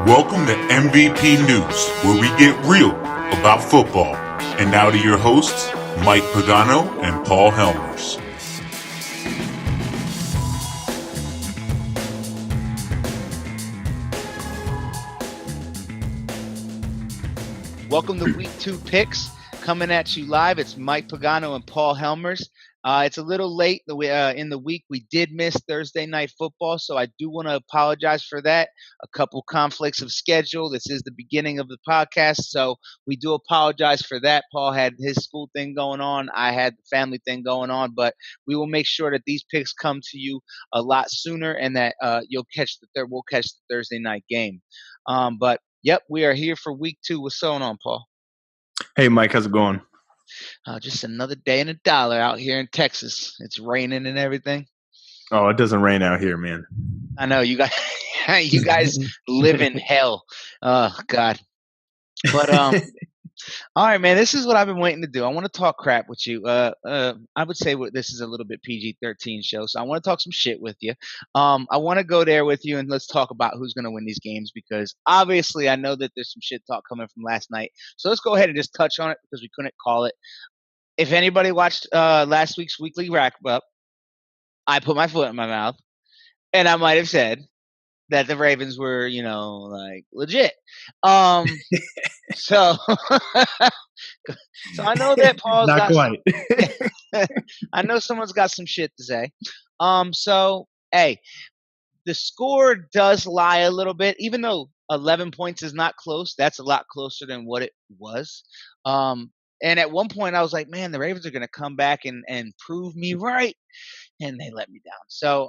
Welcome to MVP News, where we get real about football. And now to your hosts, Mike Pagano and Paul Helmers. Welcome to Week 2 Picks. Coming at you live, it's Mike Pagano and Paul Helmers. It's a little late in the week. We did miss Thursday Night Football, so I do want to apologize for that. A couple conflicts of schedule. This is the beginning of the podcast, so we do apologize for that. Paul had his school thing going on. I had the family thing going on, but we will make sure that these picks come to you a lot sooner and that we'll catch the Thursday night game. But yep, we are here for Week 2. What's going on, Paul? Hey, Mike, how's it going? Just another day and a dollar out here in Texas. It's raining and everything. Oh, it doesn't rain out here, man. I know you guys. You guys live in hell. Oh God. But all right, man. This is what I've been waiting to do. I want to talk crap with you. I would say this is a little bit PG-13 show, so I want to talk some shit with you. I want to go there with you, and let's talk about who's going to win these games because obviously I know that there's some shit talk coming from last night. So let's go ahead and just touch on it because we couldn't call it. If anybody watched last week's weekly wrap up, I put my foot in my mouth, and I might have said that the Ravens were, legit. So I know that Paul's not quite. I know someone's got some shit to say. So hey, the score does lie a little bit, even though 11 points is not close. That's a lot closer than what it was. And at one point I was like, man, the Ravens are going to come back and prove me right. And they let me down. So,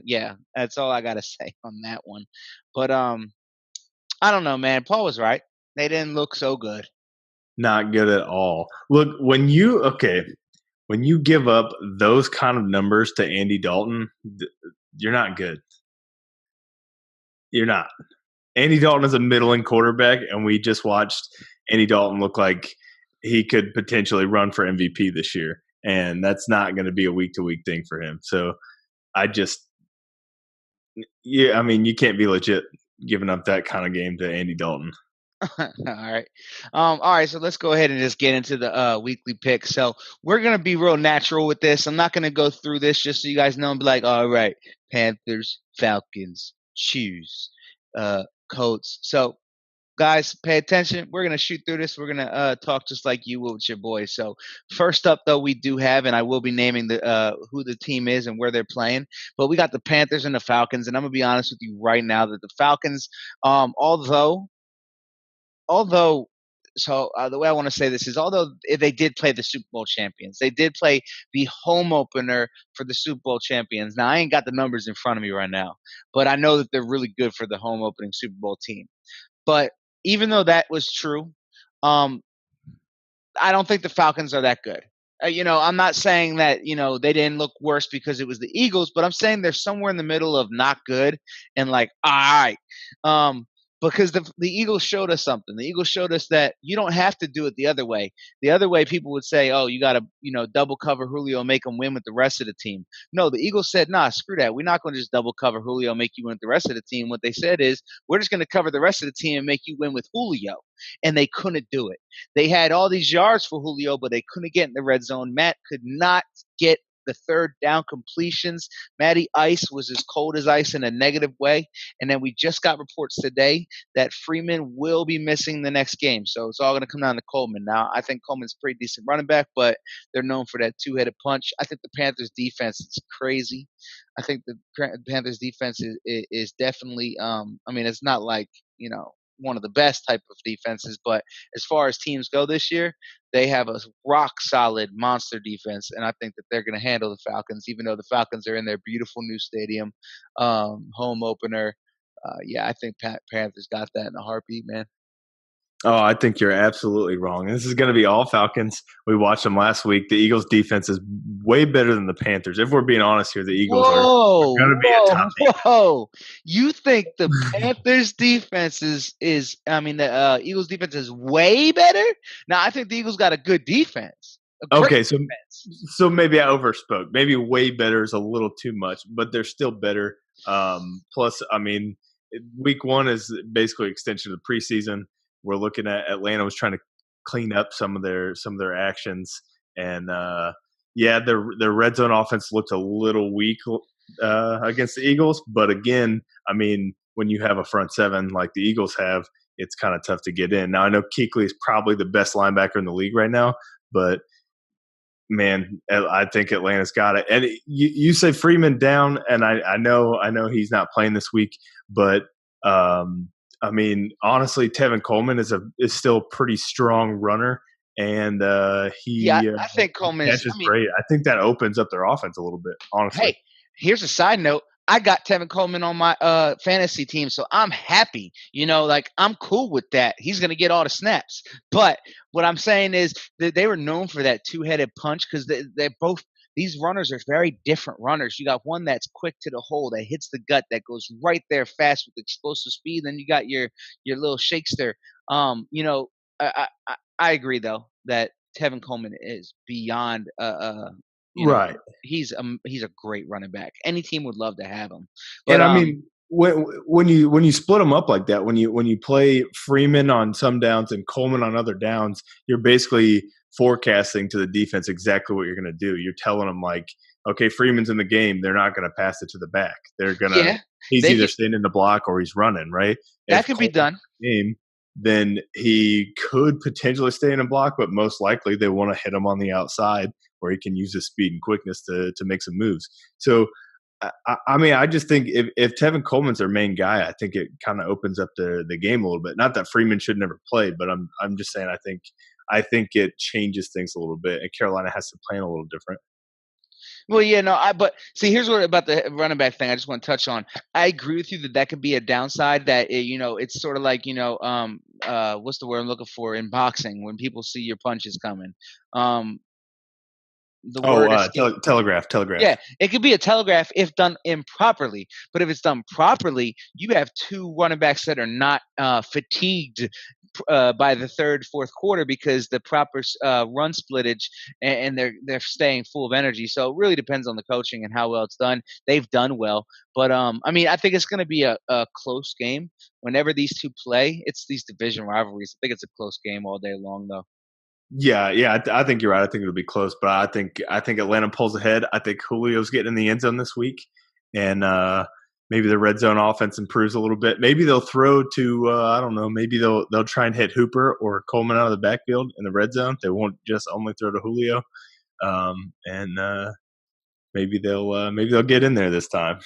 yeah, that's all I got to say on that one. But, I don't know, man. Paul was right. They didn't look so good. Not good at all. Look, when you give up those kind of numbers to Andy Dalton, you're not good. You're not. Andy Dalton is a middling quarterback, and we just watched Andy Dalton look like he could potentially run for MVP this year, and that's not going to be a week-to-week thing for him. So you can't be legit giving up that kind of game to Andy Dalton. All right. So let's go ahead and just get into the weekly picks. So we're going to be real natural with this. I'm not going to go through this just so you guys know and be like, all right, Panthers, Falcons, Chiefs, Colts. So guys, pay attention. We're going to shoot through this. We're going to talk just like you will with your boys. So first up, though, we do have, and I will be naming who the team is and where they're playing. But we got the Panthers and the Falcons. And I'm going to be honest with you right now that the Falcons, although the way I want to say this is, although they did play the Super Bowl champions, they did play the home opener for the Super Bowl champions. Now, I ain't got the numbers in front of me right now, but I know that they're really good for the home opening Super Bowl team. But even though that was true, I don't think the Falcons are that good. I'm not saying that, they didn't look worse because it was the Eagles, but I'm saying they're somewhere in the middle of not good and like, all right. Because the Eagles showed us something. The Eagles showed us that you don't have to do it the other way. The other way, people would say, oh, you got to, double cover Julio, make him win with the rest of the team. No, the Eagles said, nah, screw that. We're not going to just double cover Julio, make you win with the rest of the team. What they said is, we're just going to cover the rest of the team and make you win with Julio. And they couldn't do it. They had all these yards for Julio, but they couldn't get in the red zone. Matt could not get the third down completions. Matty Ice was as cold as ice in a negative way. And then we just got reports today that Freeman will be missing the next game. So it's all going to come down to Coleman. Now, I think Coleman's a pretty decent running back, but they're known for that two-headed punch. I think the Panthers' defense is crazy. I think the Panthers' defense is definitely, it's not like, one of the best type of defenses, but as far as teams go this year, they have a rock solid monster defense, and I think that they're going to handle the Falcons, even though the Falcons are in their beautiful new stadium, home opener. I think Panthers got that in a heartbeat, man. Oh, I think you're absolutely wrong. This is going to be all Falcons. We watched them last week. The Eagles' defense is way better than the Panthers. If we're being honest here, the Eagles are going to be a top defense. Whoa! You think the Panthers' defense the Eagles' defense is way better? Now, I think the Eagles got a good defense. Okay, so maybe I overspoke. Maybe way better is a little too much, but they're still better. Plus, week 1 is basically extension of the preseason. We're looking at Atlanta was trying to clean up some of their actions, and their red zone offense looked a little weak against the Eagles. But again, I mean, when you have a front seven like the Eagles have, it's kind of tough to get in. Now I know Kuechly is probably the best linebacker in the league right now, but man, I think Atlanta's got it. And you say Freeman down, and I know he's not playing this week, but I mean, honestly, Tevin Coleman is still a pretty strong runner, and I think Coleman is great. I think that opens up their offense a little bit. Honestly, hey, here's a side note. I got Tevin Coleman on my fantasy team, so I'm happy. Like I'm cool with that. He's going to get all the snaps. But what I'm saying is that they were known for that two-headed punch because they're both – these runners are very different runners. You got one that's quick to the hole, that hits the gut, that goes right there fast with explosive speed. Then you got your little shakester. I agree, though, that Tevin Coleman is beyond right. He's a great running back. Any team would love to have him. But, and I mean, when you split them up like that, when you play Freeman on some downs and Coleman on other downs, you're basically forecasting to the defense exactly what you're going to do. You're telling them like, okay, Freeman's in the game. They're not going to pass it to the back. They're going to he's either staying in the block or he's running, right? That could be done. Game, then he could potentially stay in a block, but most likely they want to hit him on the outside where he can use his speed and quickness to make some moves. So, I mean, I just think if Tevin Coleman's their main guy, I think it kind of opens up the game a little bit. Not that Freeman should never play, but I'm just saying I think it changes things a little bit, and Carolina has to plan a little different. Well, yeah, no, but see, here's what about the running back thing I just want to touch on. I agree with you that could be a downside. That it's sort of like what's the word I'm looking for in boxing when people see your punches coming. Telegraph. Yeah, it could be a telegraph if done improperly. But if it's done properly, you have two running backs that are not fatigued by the third, fourth quarter because the proper run splittage and they're staying full of energy. So it really depends on the coaching and how well it's done. They've done well, but I mean, I think it's going to be a close game whenever these two play. It's these division rivalries. I think it's a close game all day long, though. Yeah, I think you're right. I think it'll be close, but I think Atlanta pulls ahead. I think Julio's getting in the end zone this week, and maybe the red zone offense improves a little bit. Maybe they'll throw to I don't know. Maybe they'll try and hit Hooper or Coleman out of the backfield in the red zone. They won't just only throw to Julio, and maybe they'll get in there this time.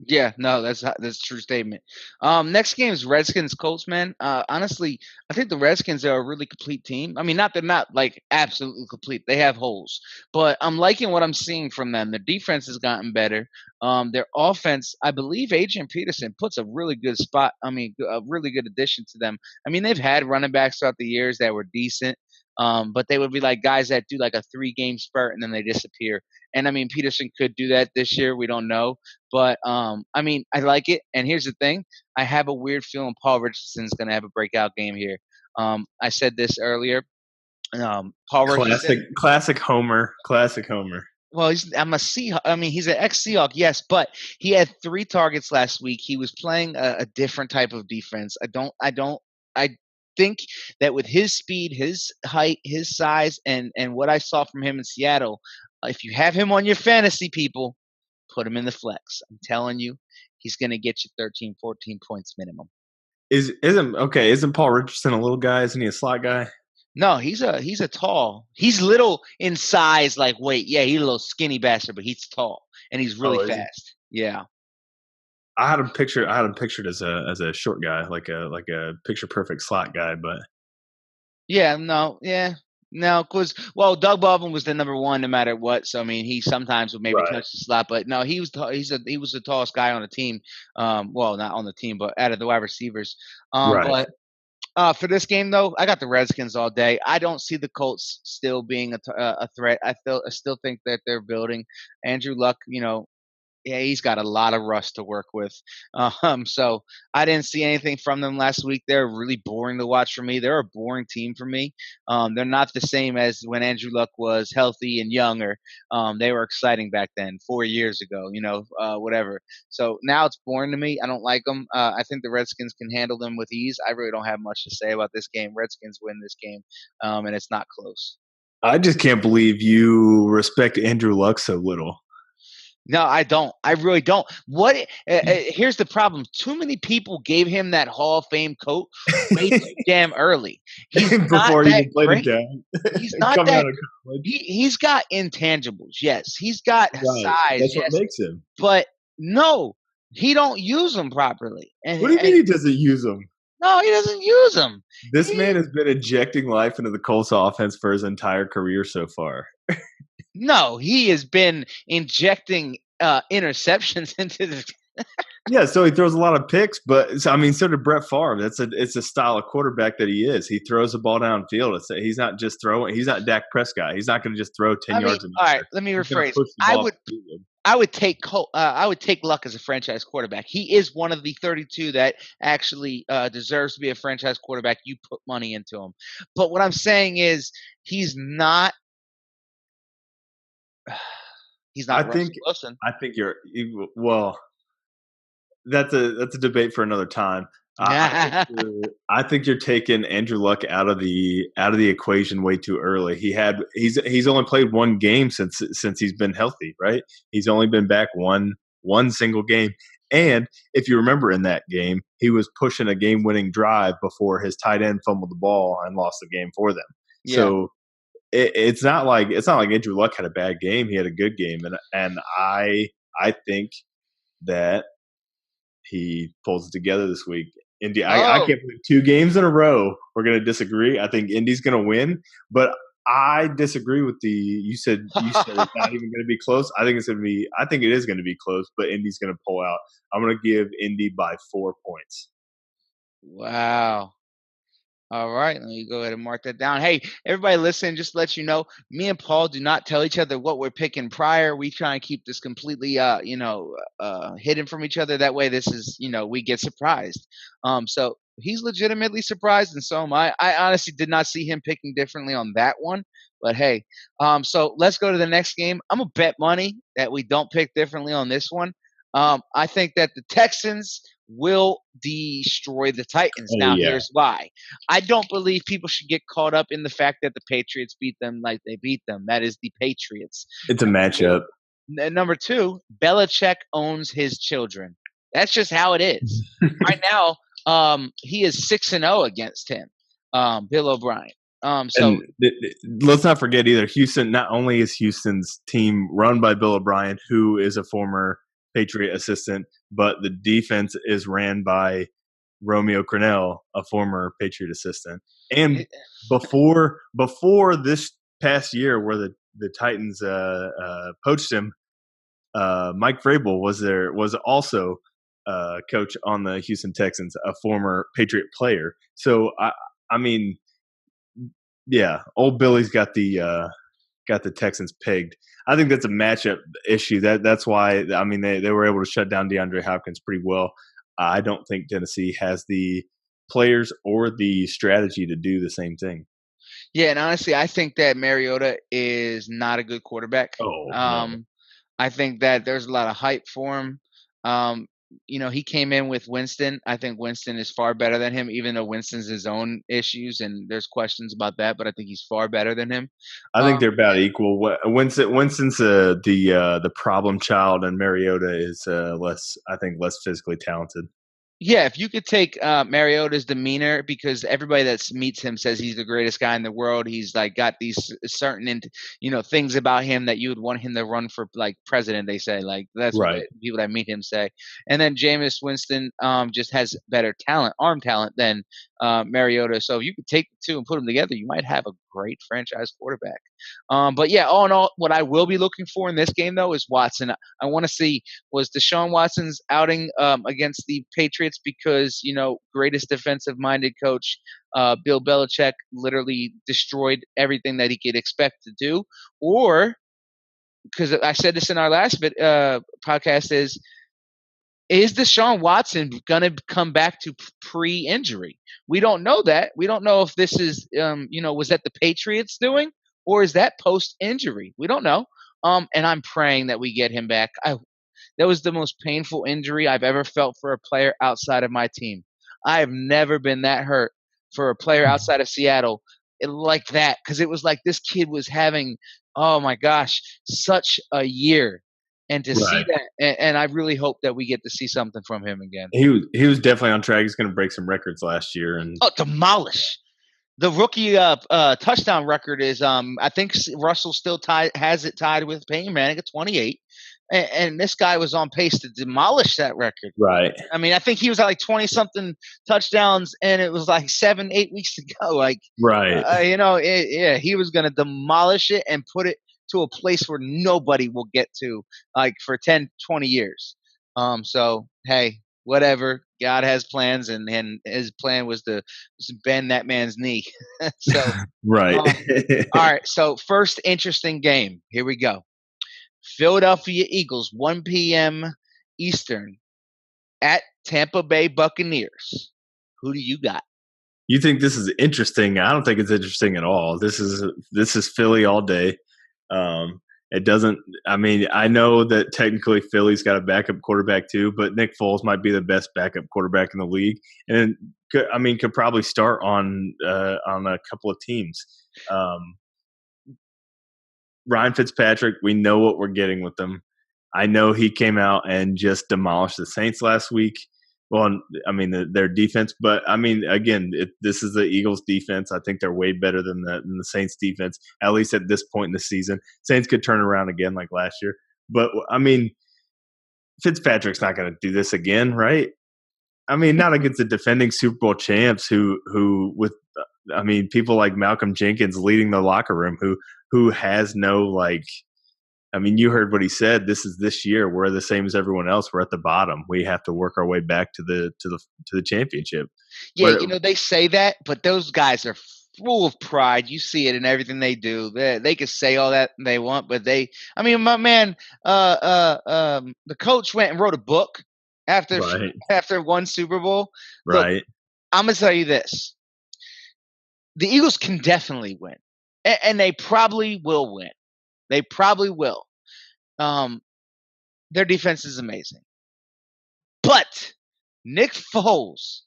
Yeah, no, that's a true statement. Next game is Redskins Colts, man. Honestly, I think the Redskins are a really complete team. I mean, they're not like absolutely complete. They have holes, but I'm liking what I'm seeing from them. Their defense has gotten better. Their offense, I believe, Adrian Peterson puts a really good spot. I mean, a really good addition to them. I mean, they've had running backs throughout the years that were decent. But they would be like guys that do like a 3-game spurt and then they disappear. And I mean, Peterson could do that this year. We don't know. But I mean, I like it. And here's the thing. I have a weird feeling Paul Richardson's going to have a breakout game here. I said this earlier. Paul Richardson. Classic Homer. Well, I'm a Seahawk. I mean, he's an ex-Seahawk, yes, but he had 3 targets last week. He was playing a different type of defense. I think that with his speed, his height, his size, and what I saw from him in Seattle, if you have him on your fantasy, people, put him in the flex. I'm telling you, he's going to get you 13, 14 points minimum. Isn't Paul Richardson a little guy? Isn't he a slot guy? No, he's a tall. He's little in size, like weight. Yeah, he's a little skinny bastard, but he's tall and he's really fast. Yeah. I had him pictured as a short guy, like a picture perfect slot guy, but because Doug Baldwin was the number 1 no matter what. So I mean, he sometimes would maybe touch the slot, but no, he was the tallest guy on the team. Well, not on the team, but out of the wide receivers. But for this game though, I got the Redskins all day. I don't see the Colts still being a threat. I still think that they're building. Andrew Luck, Yeah, he's got a lot of rust to work with. So I didn't see anything from them last week. They're really boring to watch for me. They're a boring team for me. They're not the same as when Andrew Luck was healthy and younger. They were exciting back then, 4 years ago. Whatever. So now it's boring to me. I don't like them. I think the Redskins can handle them with ease. I really don't have much to say about this game. Redskins win this game, and it's not close. I just can't believe you respect Andrew Luck so little. No, I don't. I really don't. Here's the problem. Too many people gave him that Hall of Fame coat way too damn early. He's Before not he that even played great. it down. He's not Coming that. out of college. He's got intangibles. Yes, he's got Right. size. That's Yes, what makes him. but no, he don't use them properly. What do you mean he doesn't use them? No, he doesn't use them. This man has been injecting life into the Colts offense for his entire career so far. No, he has been injecting interceptions into the. Yeah, so he throws a lot of picks, but so did Brett Favre. It's a style of quarterback that he is. He throws the ball downfield. He's not just throwing. He's not Dak Prescott. He's not going to just throw 10 yards. All right, let me rephrase. I would take Luck as a franchise quarterback. He is one of the 32 that actually deserves to be a franchise quarterback. You put money into him. But what I'm saying is he's not. He's not. Wilson. I think well. That's a debate for another time. I think you're taking Andrew Luck out of the equation way too early. He's only played one game since he's been healthy, right? He's only been back one single game. And if you remember in that game, he was pushing a game-winning drive before his tight end fumbled the ball and lost the game for them. Yeah. So it's not like Andrew Luck had a bad game. He had a good game, and I think that he pulls it together this week. Indy, I can't believe 2 games in a row we're going to disagree. I think Indy's going to win, but I disagree with you said it's not even going to be close. I think it is going to be close, but Indy's going to pull out. I'm going to give Indy by 4 points. Wow. All right, let me go ahead and mark that down. Hey, everybody listen, just to let you know, me and Paul do not tell each other what we're picking prior. We try and keep this completely hidden from each other. That way this is, we get surprised. So he's legitimately surprised, and so am I. I honestly did not see him picking differently on that one. But hey, so let's go to the next game. I'm gonna bet money that we don't pick differently on this one. I think that the Texans will destroy the Titans. Here's why. I don't believe people should get caught up in the fact that the Patriots beat them like they beat them. That is the Patriots. It's a matchup. Number 2, Belichick owns his children. That's just how it is. Right now, he is 6-0 against him, Bill O'Brien. So let's not forget either, Houston, not only is Houston's team run by Bill O'Brien, who is a former Patriot assistant, but the defense is ran by Romeo Crennel, a former Patriot assistant. And before this past year where the Titans poached him, Mike Vrabel was also coach on the Houston Texans, a former Patriot player. So old Billy's got the Texans pegged. I think that's a matchup issue. That's why they were able to shut down DeAndre Hopkins pretty well. I don't think Tennessee has the players or the strategy to do the same thing. Yeah, and honestly, I think that Mariota is not a good quarterback. No. I think that there's a lot of hype for him. He came in with Winston. I think Winston is far better than him, even though Winston's his own issues and there's questions about that. But I think he's far better than him. I think they're about equal. Winston's the problem child, and Mariota is less physically talented. Yeah, if you could take Mariota's demeanor, because everybody that meets him says he's the greatest guy in the world. He's like got these certain, things about him that you would want him to run for like president. They say like that's right. What people that meet him say. And then Jameis Winston just has better arm talent than Mariota. So if you could take the two and put them together, you might have a great franchise quarterback. But yeah, all in all, what I will be looking for in this game though is Watson. I want to see was Deshaun Watson's outing against the Patriots because greatest defensive-minded coach Bill Belichick literally destroyed everything that he could expect to do, or because I said this in our last podcast, is Deshaun Watson going to come back to pre-injury? We don't know that. We don't know if this is, was that the Patriots doing, or is that post-injury? We don't know. And I'm praying that we get him back. That was the most painful injury I've ever felt for a player outside of my team. I have never been that hurt for a player outside of Seattle like that, because it was like this kid was having, oh my gosh, such a year. And to see that, and I really hope that we get to see something from him again. He was definitely on track. He's going to break some records last year, and demolish the rookie touchdown record. Is I think Russell still has it tied with Peyton Manning at 28, and this guy was on pace to demolish that record. Right. I mean, I think he was at like 20 something touchdowns, and it was like 7-8 weeks to go. Like, right. he was going to demolish it and put it to a place where nobody will get to, like, for 10, 20 years. So, hey, whatever. God has plans, and his plan was to bend that man's knee. So, right. All right. So, first interesting game. Here we go. Philadelphia Eagles, 1 p.m. Eastern at Tampa Bay Buccaneers. Who do you got? You think this is interesting? I don't think it's interesting at all. This is Philly all day. It doesn't. I mean, I know that technically Philly's got a backup quarterback too, but Nick Foles might be the best backup quarterback in the league, and could probably start on a couple of teams. Ryan Fitzpatrick, we know what we're getting with them. I know he came out and just demolished the Saints last week. Well, I mean, their defense, but I mean, again, this is the Eagles' defense. I think they're way better than the Saints' defense, at least at this point in the season. Saints could turn around again like last year. But, I mean, Fitzpatrick's not going to do this again, right? I mean, not against the defending Super Bowl champs who with, I mean, people like Malcolm Jenkins leading the locker room who has no, like, I mean, you heard what he said. This year. We're the same as everyone else. We're at the bottom. We have to work our way back to the championship. Yeah, they say that, but those guys are full of pride. You see it in everything they do. They can say all that they want, but my man, the coach went and wrote a book after one Super Bowl. Right. Look, I'm gonna tell you this: the Eagles can definitely win, and they probably will win. They probably will. Their defense is amazing. But Nick Foles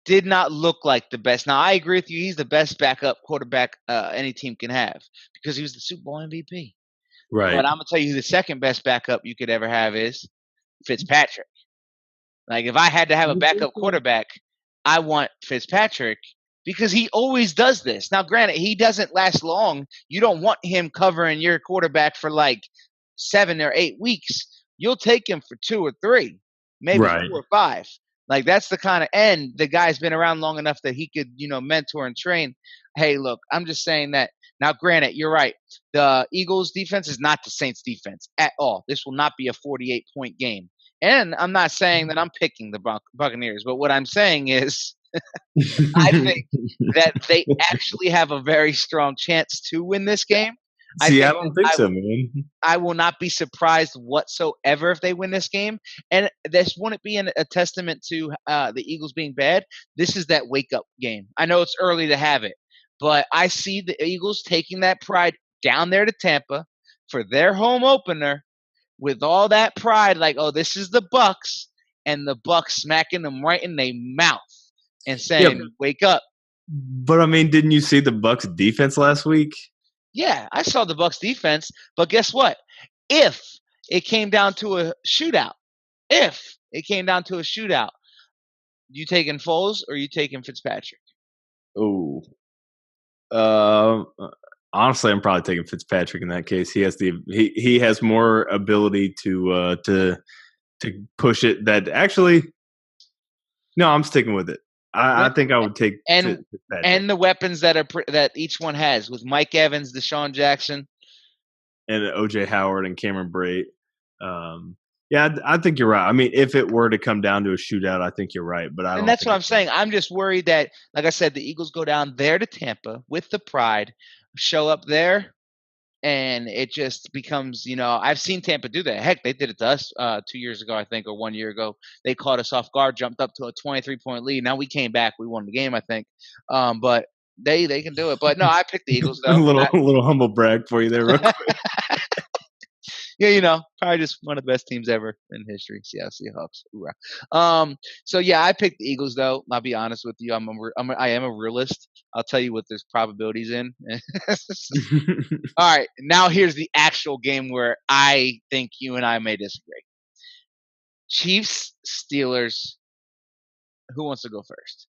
did not look like the best. Now, I agree with you. He's the best backup quarterback any team can have because he was the Super Bowl MVP. Right. But I'm going to tell you who the second best backup you could ever have is Fitzpatrick. Like, if I had to have a backup quarterback, I want Fitzpatrick, because he always does this. Now, granted, he doesn't last long. You don't want him covering your quarterback for like 7 or 8 weeks. You'll take him for 2 or 3, maybe 4 or 5. Like, that's the kind of – and the guy's been around long enough that he could, mentor and train. Hey, look, I'm just saying that. Now, granted, you're right. The Eagles' defense is not the Saints' defense at all. This will not be a 48-point game. And I'm not saying that I'm picking the Buccaneers, but what I'm saying is – I think that they actually have a very strong chance to win this game. I don't think so, man. I will not be surprised whatsoever if they win this game. And this wouldn't be a testament to the Eagles being bad. This is that wake-up game. I know it's early to have it, but I see the Eagles taking that pride down there to Tampa for their home opener with all that pride, like, oh, this is the Bucs, and the Bucs smacking them right in their mouth and saying, wake up. But, I mean, didn't you see the Bucs defense last week? Yeah, I saw the Bucs defense. But guess what? If it came down to a shootout, you taking Foles or you taking Fitzpatrick? Oh. Honestly, I'm probably taking Fitzpatrick in that case. He has has more ability to push it. That actually, no, I'm sticking with it. I think I would take and the weapons that each one has with Mike Evans, Deshaun Jackson, and OJ Howard and Cameron Brate. I think you're right. I mean, if it were to come down to a shootout, I think you're right. But that's what I'm saying. I'm just worried that, like I said, the Eagles go down there to Tampa with the pride, show up there, and it just becomes, I've seen Tampa do that. Heck, they did it to us 2 years ago, I think, or 1 year ago. They caught us off guard, jumped up to a 23-point lead. Now we came back, we won the game, I think. But they can do it. But no, I picked the Eagles A though. little humble brag for you there, real quick. Yeah, probably just one of the best teams ever in history. Seattle Seahawks. Hoorah. So yeah, I picked the Eagles though. I'll be honest with you. I am a realist. I'll tell you what there's probabilities in. All right, now here's the actual game where I think you and I may disagree. Chiefs, Steelers. Who wants to go first?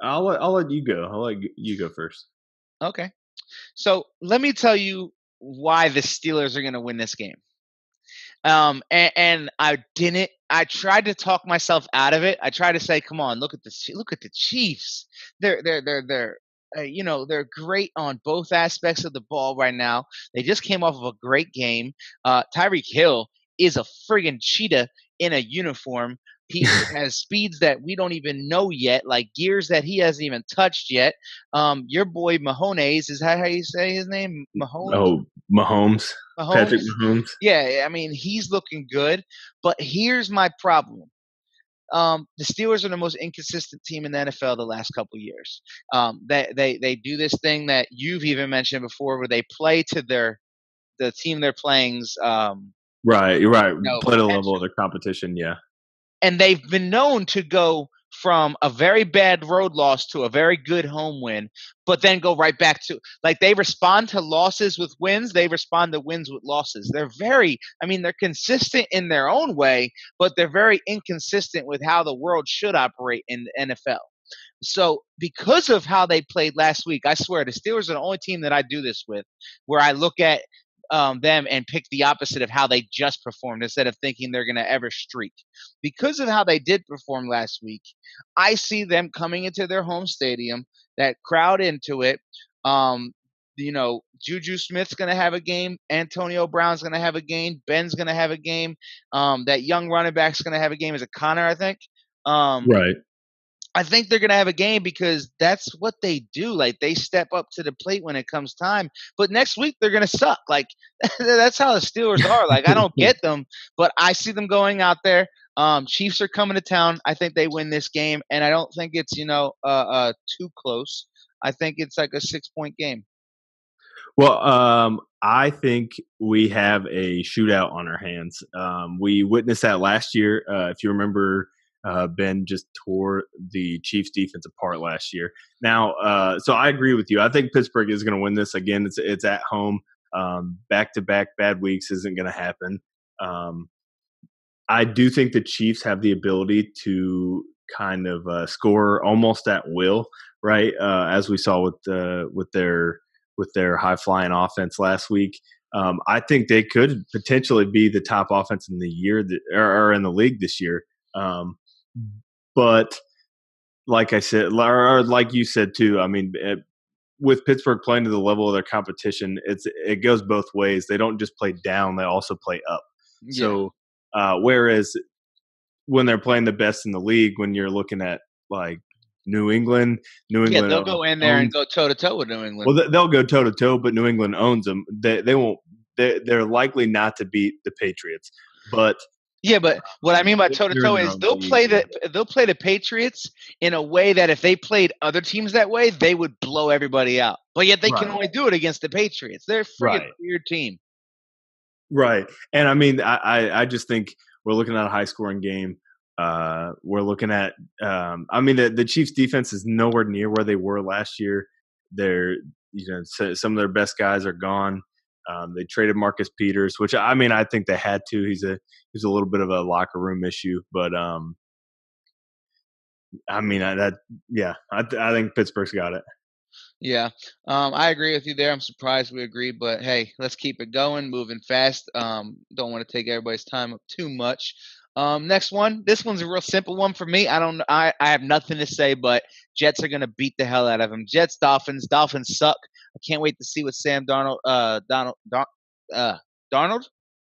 I'll let you go. I'll let you go first. Okay. So let me tell you why the Steelers are going to win this game. And I tried to talk myself out of it. I tried to say, come on, look at the Chiefs. They're great on both aspects of the ball right now. They just came off of a great game. Tyreek Hill is a friggin' cheetah in a uniform. He has speeds that we don't even know yet, like gears that he hasn't even touched yet. Your boy Mahomes, is that how you say his name? Mahomes? Oh, Mahomes. Patrick Mahomes. Yeah, I mean, he's looking good. But here's my problem. The Steelers are the most inconsistent team in the NFL the last couple of years. They do this thing that you've even mentioned before, where they play to the team they're playing's right. You're right. Play the level of their competition. Yeah. And they've been known to go from a very bad road loss to a very good home win, but then go right back to, like, they respond to losses with wins. They respond to wins with losses. They're consistent in their own way, but they're very inconsistent with how the world should operate in the NFL. So because of how they played last week, I swear the Steelers are the only team that I do this with, where I look at them and pick the opposite of how they just performed instead of thinking they're going to ever streak. Because of how they did perform last week, I see them coming into their home stadium, that crowd into it. Juju Smith's going to have a game. Antonio Brown's going to have a game. Ben's going to have a game. That young running back's going to have a game. Is it Connor, I think? Right. I think they're going to have a game because that's what they do. Like, they step up to the plate when it comes time. But next week, they're going to suck. Like, that's how the Steelers are. Like, I don't get them, but I see them going out there. Chiefs are coming to town. I think they win this game, and I don't think it's, too close. I think it's like a 6-point game. Well, I think we have a shootout on our hands. We witnessed that last year. If you remember, Ben just tore the Chiefs defense apart last year. Now, so I agree with you. I think Pittsburgh is going to win this again. It's at home. Back-to-back bad weeks isn't going to happen. I do think the Chiefs have the ability to kind of score almost at will, right? As we saw with their high-flying offense last week. I think they could potentially be the top offense in the year or in the league this year. But like I said, or like you said too, I mean, with Pittsburgh playing to the level of their competition, it goes both ways. They don't just play down; they also play up. Yeah. So, whereas when they're playing the best in the league, when you're looking at like New England, they'll go in there and go toe to toe with New England. Well, they'll go toe to toe, but New England owns them. They won't. They're likely not to beat the Patriots, but. Yeah, but what I mean by toe to toe is they'll play the Patriots in a way that if they played other teams that way, they would blow everybody out. But yet they can only do it against the Patriots. They're a freaking weird team. Right, and I mean, I just think we're looking at a high scoring game. We're looking at, I mean, the Chiefs defense is nowhere near where they were last year. They're, some of their best guys are gone. They traded Marcus Peters, which I mean, I think they had to. He's a little bit of a locker room issue, but I mean, I think Pittsburgh's got it. Yeah, I agree with you there. I'm surprised we agree, but hey, let's keep it going, moving fast. Don't want to take everybody's time up too much. Next one. This one's a real simple one for me. I have nothing to say, but Jets are gonna beat the hell out of them. Jets, Dolphins. Dolphins suck. I can't wait to see what Sam Darnold. Darnold.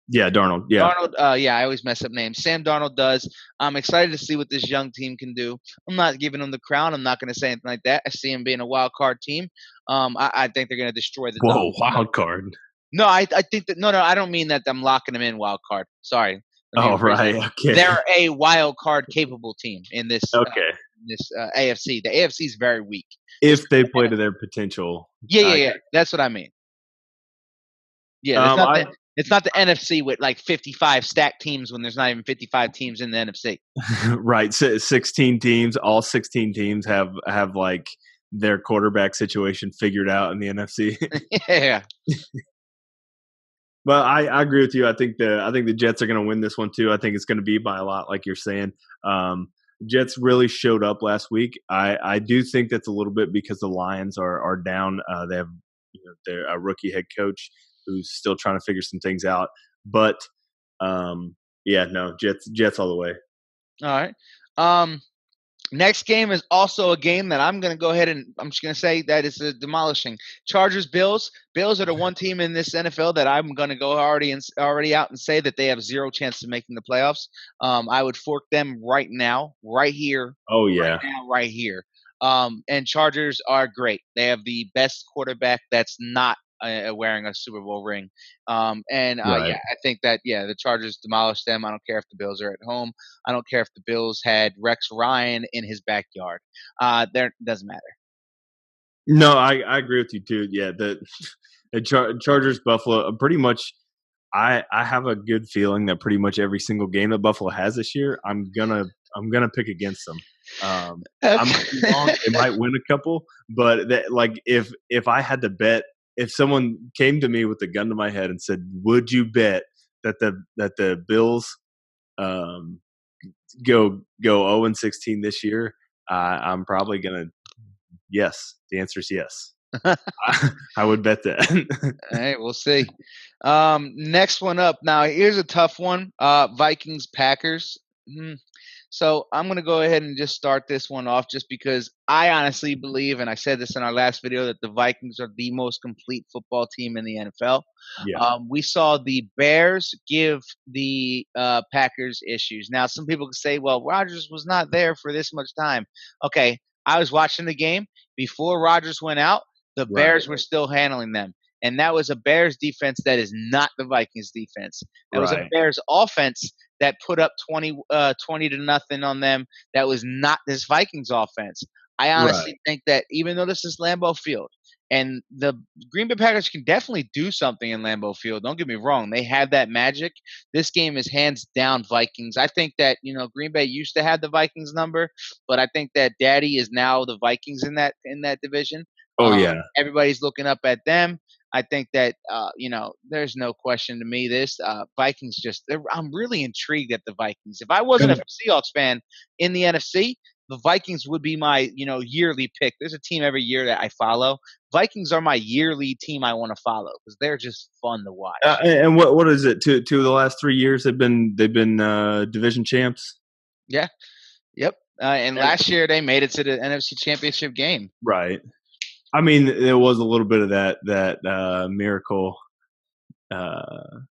Yeah, Darnold. Yeah. Darnold. I always mess up names. Sam Darnold does. I'm excited to see what this young team can do. I'm not giving them the crown. I'm not going to say anything like that. I see them being a wild card team. I think they're going to destroy the. Whoa, wild card. No, I think that no, I don't mean that I'm locking them in wild card. Sorry. Let me Oh, rephrase that. right. Okay. They're a wild card capable team in this Okay. AFC. The AFC is very weak. If they play to their potential. Yeah. That's what I mean. Yeah, it's not the NFC with like 55 stacked teams when there's not even 55 teams in the NFC. Right. 16 teams, all 16 teams have like their quarterback situation figured out in the NFC. Yeah. But I agree with you. I think the Jets are going to win this one too. I think it's going to be by a lot, like you're saying. Jets really showed up last week. I do think that's a little bit because the Lions are down. They have their a rookie head coach who's still trying to figure some things out. But Jets all the way. All right. Next game is also a game that I'm going to go ahead and I'm just going to say that it's demolishing. Chargers, Bills. Bills are the one team in this NFL that I'm going to go already out and say that they have zero chance of making the playoffs. I would fork them right now, right here. Oh, yeah. Right now, right here. And Chargers are great. They have the best quarterback that's not wearing a Super Bowl ring. Right. I think that, the Chargers demolished them. I don't care if the Bills are at home. I don't care if the Bills had Rex Ryan in his backyard. There doesn't matter. No, I agree with you too. Yeah, the Chargers, Buffalo, pretty much. I have a good feeling that pretty much every single game that Buffalo has this year, I'm gonna pick against them. I might be wrong. They might win a couple, but if I had to bet, if someone came to me with a gun to my head and said, "Would you bet that the Bills go 0-16 this year?" I'm probably gonna. Yes, the answer is yes. I would bet that. All right, we'll see. Next one up. Now, here's a tough one. Vikings, Packers. So I'm going to go ahead and just start this one off just because I honestly believe, and I said this in our last video, that the Vikings are the most complete football team in the NFL. Yeah. We saw the Bears give the Packers issues. Now, some people could say, well, Rodgers was not there for this much time. Okay, I was watching the game. Before Rodgers went out, the Bears were still handling them. And that was a Bears defense that is not the Vikings defense. That was a Bears offense that put up 20 to nothing on them. That was not this Vikings offense. I honestly think that even though this is Lambeau Field, and the Green Bay Packers can definitely do something in Lambeau Field. Don't get me wrong. They have that magic. This game is hands down Vikings. I think that, Green Bay used to have the Vikings number, but I think that Daddy is now the Vikings in that division. Oh, yeah. Everybody's looking up at them. I think that, there's no question to me this. Vikings I'm really intrigued at the Vikings. If I wasn't a Seahawks fan in the NFC, the Vikings would be my, yearly pick. There's a team every year that I follow. Vikings are my yearly team I want to follow because they're just fun to watch. And what is it? Two of the last 3 years they've been division champs. Yeah. Yep. And last year they made it to the NFC Championship game. Right. I mean, there was a little bit of that miracle, that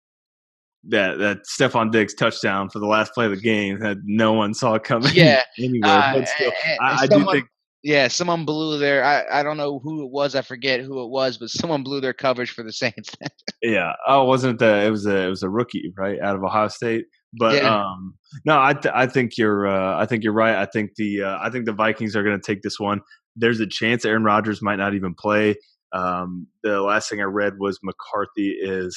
Stephon Diggs touchdown for the last play of the game that no one saw coming. Yeah. Anyway, but still, I do think. Yeah, someone blew their. I don't know who it was. I forget who it was, but someone blew their coverage for the Saints. Yeah. Oh, wasn't it? It was a rookie, right, out of Ohio State. But no, I think you're right. I think the Vikings are going to take this one. There's a chance Aaron Rodgers might not even play. The last thing I read was McCarthy is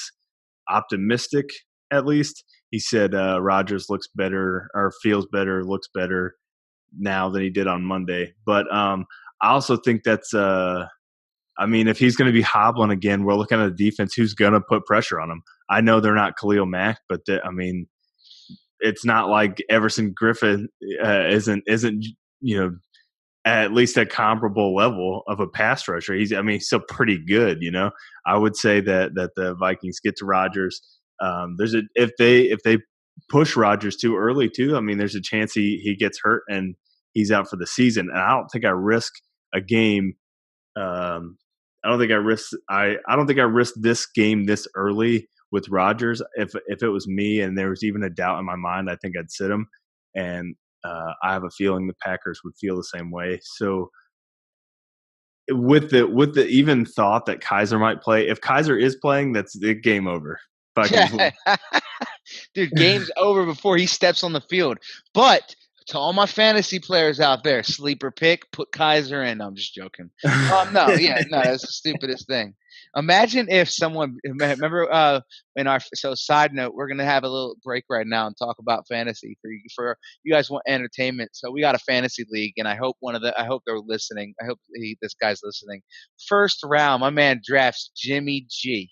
optimistic, at least. He said Rodgers looks better or feels better, looks better now than he did on Monday. But I also think that's if he's going to be hobbling again, we're looking at a defense who's going to put pressure on him. I know they're not Khalil Mack, but it's not like Everson Griffin isn't at least a comparable level of a pass rusher. He's still pretty good. I would say that the Vikings get to Rodgers. If they push Rodgers too early too, there's a chance he gets hurt and he's out for the season. And I don't think I risk a game. I don't think I risk this game this early with Rodgers. If it was me and there was even a doubt in my mind, I think I'd sit him. And I have a feeling the Packers would feel the same way. So with the even thought that Kaiser might play. If Kaiser is playing, that's the game over. Dude, game's over before he steps on the field. But to all my fantasy players out there, sleeper pick, put Kaiser in. I'm just joking. No, that's the stupidest thing. Imagine if someone remember side note, we're gonna have a little break right now and talk about fantasy for you guys want entertainment. So we got a fantasy league, and I hope they're listening. I hope this guy's listening. First round, my man drafts Jimmy G,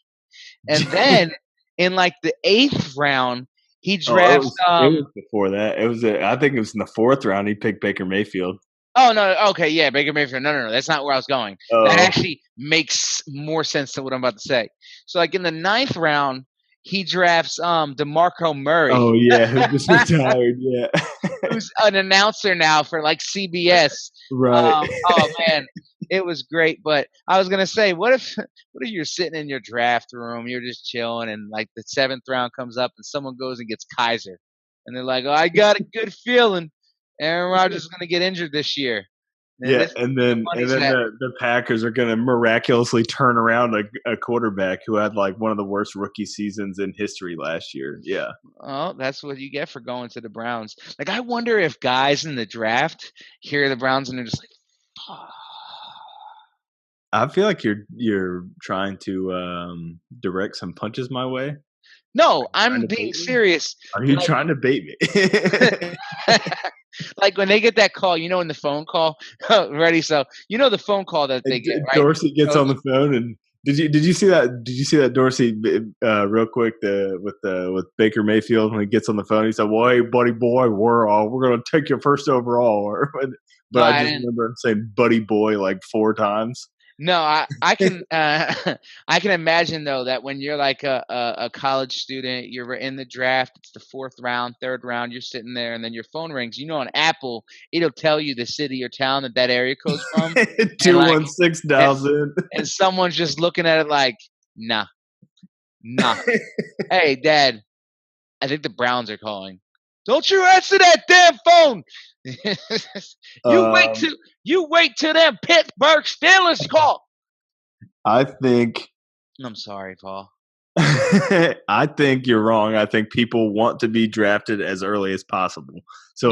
and then in like the 8th round, he drafts. It was before that. I think it was in the 4th round. He picked Baker Mayfield. Oh no! Okay, yeah, Baker Mayfield. No. That's not where I was going. That actually makes more sense to what I'm about to say. So, like in the 9th round, he drafts DeMarco Murray. Oh yeah, who just retired? Yeah, who's an announcer now for like CBS. Right. Oh man, it was great. But I was gonna say, what if you're sitting in your draft room, you're just chilling, and like the 7th round comes up, and someone goes and gets Kaiser, and they're like, "Oh, I got a good feeling Aaron Rodgers is gonna get injured this year." And then the Packers are going to miraculously turn around a quarterback who had like one of the worst rookie seasons in history last year. Yeah. Oh, that's what you get for going to the Browns. Like, I wonder if guys in the draft hear the Browns and they're just like, oh. I feel like you're trying to direct some punches my way. No, I'm being serious. Are you trying to bait me? Like when they get that call, in the phone call, ready? So the phone call that they get. Right? Dorsey gets on the phone, and did you see that? Did you see that Dorsey real quick with Baker Mayfield when he gets on the phone? He said, "Well, hey, buddy boy, we're going to take your first overall." But I just remember him saying "buddy boy" like 4 times. No, I can I can imagine though that when you're like a college student, you're in the draft, it's the 4th round, 3rd round, you're sitting there, and then your phone rings. On Apple, it'll tell you the city or town that area code's from. 216 thousand. And someone's just looking at it like, nah. Hey, Dad, I think the Browns are calling. Don't you answer that damn phone. You wait till them Pittsburgh Steelers call. I think. I'm sorry, Paul. I think you're wrong. I think people want to be drafted as early as possible. So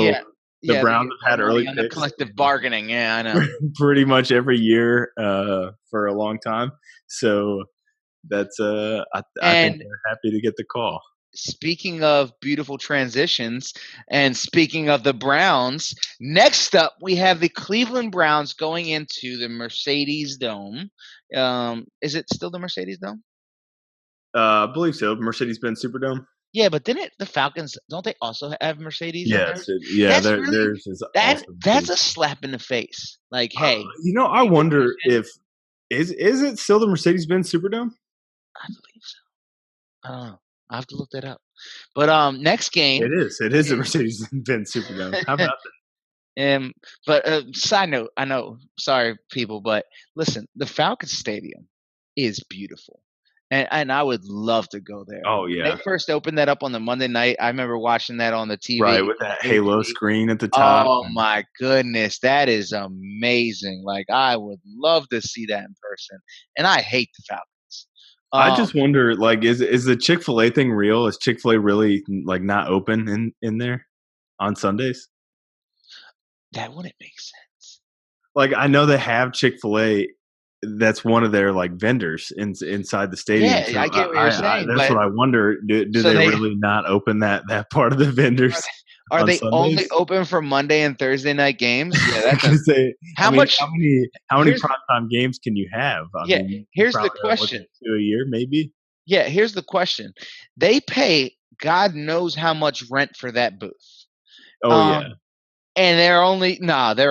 the Browns have had early picks. Collective bargaining. Yeah, I know. Pretty much every year for a long time. So that's I think they're happy to get the call. Speaking of beautiful transitions and speaking of the Browns, next up we have the Cleveland Browns going into the Mercedes Dome. Is it still the Mercedes Dome? I believe so. Mercedes-Benz Superdome. Yeah, but didn't the Falcons, don't they also have Mercedes? Yes. Theirs is awesome. That's a slap in the face. Like, hey. I wonder if is it still the Mercedes-Benz Superdome? I believe so. I don't know. I have to look that up. But next game. It is a Mercedes-Benz Superdome. How about that? But side note, I know, sorry people, but listen, the Falcons Stadium is beautiful. And I would love to go there. Oh, yeah. When they first opened that up on the Monday night, I remember watching that on the TV. Right, with that halo screen at the top. Oh, my goodness. That is amazing. Like, I would love to see that in person. And I hate the Falcons. I just wonder, like, is the Chick-fil-A thing real? Is Chick-fil-A really, like, not open in there on Sundays? That wouldn't make sense. Like, I know they have Chick-fil-A. That's one of their, like, vendors inside the stadium. Yeah, so I get what you're saying. That's what I wonder. Do they really not open that part of the vendors? Are they Sundays? Only open for Monday and Thursday night games? Yeah, that's how many primetime games can you have? Here's the question. 2 a year, maybe. Yeah, here's the question. They pay God knows how much rent for that booth. Oh yeah. And they're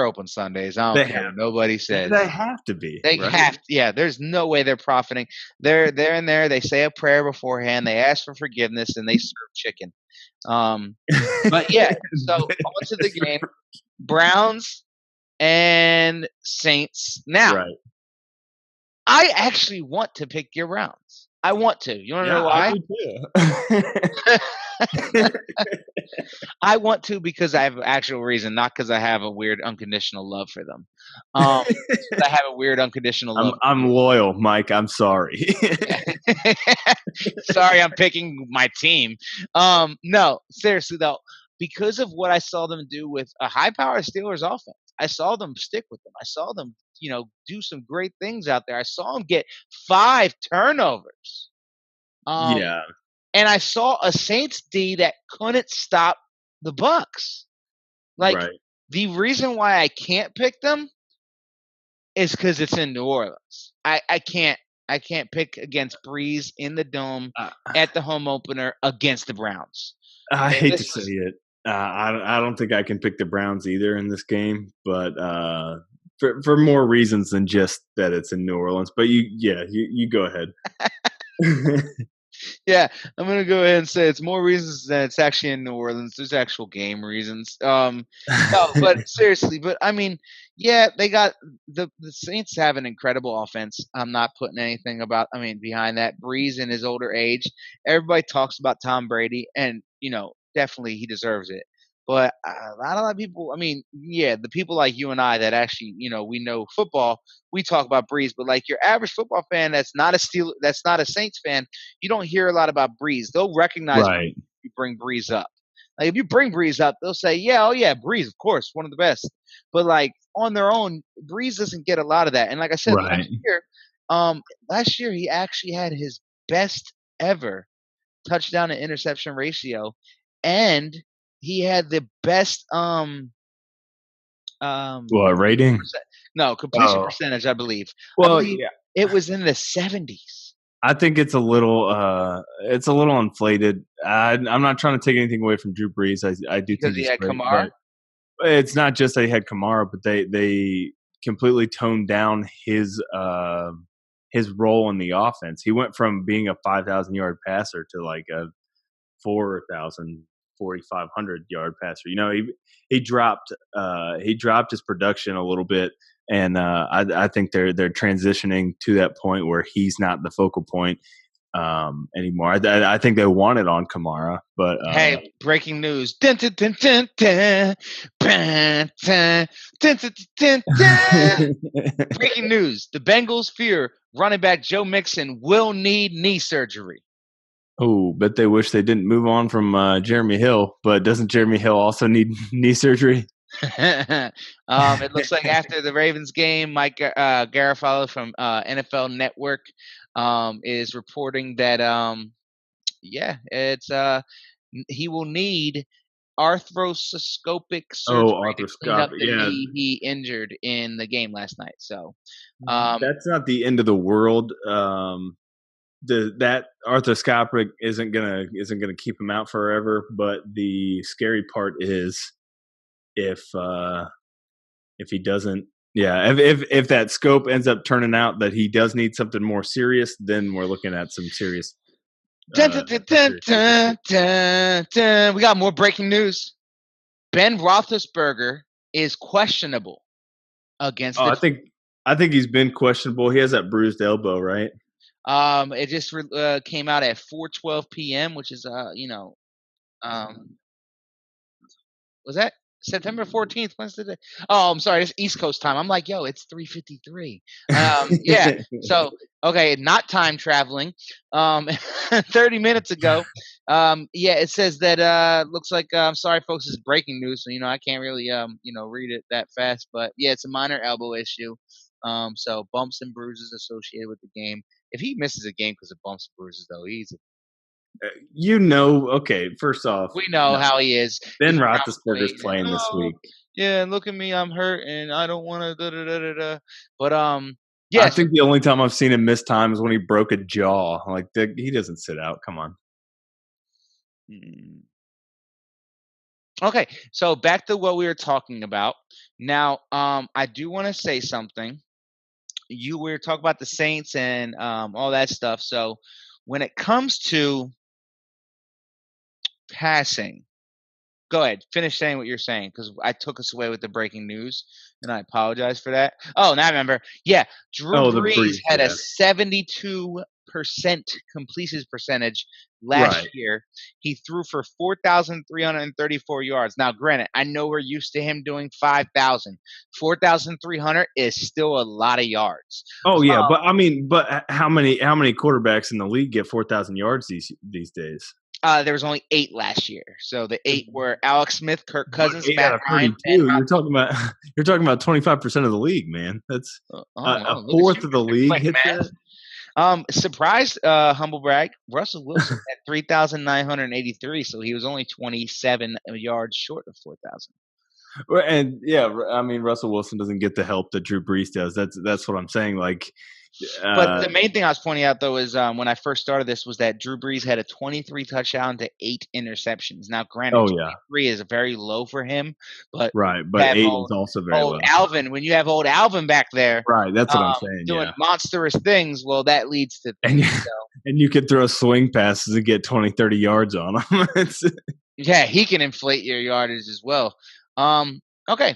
open Sundays. I don't care. Nobody says they have to be. They have to. Yeah, there's no way they're profiting. They're in there. They say a prayer beforehand. They ask for forgiveness, and they serve chicken. But yeah, so on to the game. Browns and Saints. Now, I actually want to pick your Browns. I want to. You want to know why? I do too. I want to because I have an actual reason, not because I have a weird unconditional love for them. I have a weird unconditional love. I'm loyal, Mike. I'm sorry. Sorry, I'm picking my team. No, seriously though, because of what I saw them do with a high-powered Steelers offense, I saw them stick with them. I saw them, do some great things out there. I saw them get 5 turnovers. Yeah, And I saw a Saints D that couldn't stop the Bucks. Like, right. the reason why I can't pick them is because it's in New Orleans. I can't pick against Breeze in the Dome at the home opener against the Browns. I hate to say it. I don't think I can pick the Browns either in this game, but for more reasons than just that it's in New Orleans. But you go ahead. Yeah, I'm gonna go ahead and say it's more reasons than it's actually in New Orleans. There's actual game reasons. No, but seriously, but I mean, yeah, they got the Saints have an incredible offense. I'm not putting anything behind that. Breeze in his older age. Everybody talks about Tom Brady, and definitely he deserves it. But a lot of people, the people like you and I that actually, we know football, we talk about Breeze, but like your average football fan that's not a Saints fan, you don't hear a lot about Breeze. They'll recognize when right. you bring Breeze up. Like if you bring Breeze up, they'll say, "Yeah, oh yeah, Breeze, of course, one of the best." But like on their own, Breeze doesn't get a lot of that. And like I said, Right. last year he actually had his best ever touchdown to interception ratio, and he had the best What rating? completion percentage, I believe. Well, I believe it was in the 70s. I think it's a little inflated. I'm not trying to take anything away from Drew Brees. I do Because think he he's had great, Kamara? but it's not just that he had Kamara, but they completely toned down his role in the offense. He went from being a 5,000 yard passer to like a 4,500 yard passer. He dropped his production a little bit, and I think they're transitioning to that point where he's not the focal point anymore. I think they want it on Kamara, but Hey, breaking news! Dun, dun, dun, dun, dun. Dun, dun, dun, dun, dun, dun. Breaking news: the Bengals fear running back Joe Mixon will need knee surgery. Oh, bet they wish they didn't move on from Jeremy Hill. But doesn't Jeremy Hill also need knee surgery? It looks like after the Ravens game, Mike Garafolo from NFL Network is reporting that it's he will need arthroscopic surgery to clean up the knee he injured in the game last night. So that's not the end of the world. That arthroscopic isn't gonna keep him out forever. But the scary part is if he doesn't. Yeah, if that scope ends up turning out that he does need something more serious, then we're looking at some serious. We got more breaking news. Ben Roethlisberger is questionable against. I think he's been questionable. He has that bruised elbow, right? It just came out at 4:12 p.m., which is was that September 14th? When's the day? Oh, I'm sorry, it's East Coast time. I'm like, yo, it's 3:53. Yeah. So okay, not time traveling. 30 minutes ago. It says that looks like I'm sorry, folks, this is breaking news, so I can't really read it that fast, but yeah, it's a minor elbow issue. So bumps and bruises associated with the game. If he misses a game because of bumps and bruises, though, he's okay, first off, we know how he is. Ben Roethlisberger's playing this week. Yeah, look at me, I'm hurt, and I don't want to. But I think the only time I've seen him miss time is when he broke a jaw. Like he doesn't sit out. Come on. Okay, so back to what we were talking about. Now, I do want to say something. We were talking about the Saints and all that stuff. So when it comes to passing, go ahead, finish saying what you're saying, because I took us away with the breaking news, and I apologize for that. Oh, now I remember. Yeah, Drew Brees had a 72 completion percentage last Right. year. He threw for 4,334 yards. Now, granted, I know we're used to him doing 5,000. 4,300 is still a lot of yards. Oh yeah, but I mean, but how many quarterbacks in the league get 4,000 yards these days? There was only 8 last year. So the 8 were Alex Smith, Kirk Cousins, 8 Matt out of Ryan, 32. You're talking about 25% of the league, man. That's oh, a look at fourth you, of the Mr. league Quick hits Math. that. Surprised, humble brag. Russell Wilson had 3,983, so he was only 27 yards short of 4,000. And yeah, I mean, Russell Wilson doesn't get the help that Drew Brees does. That's what I'm saying. Like, But the main thing I was pointing out, though, is when I first started this was that Drew Brees had a 23 touchdown to 8 interceptions. Now, granted, oh yeah, 23 is very low for him, but right. But have 8 old, is also very old low. Alvin, when you have old Alvin back there, Right, that's what I'm saying. doing Yeah, monstrous things, well, that leads to and things. and you could throw swing passes and get 20, 30 yards on them. Yeah, he can inflate your yardage as well. Okay,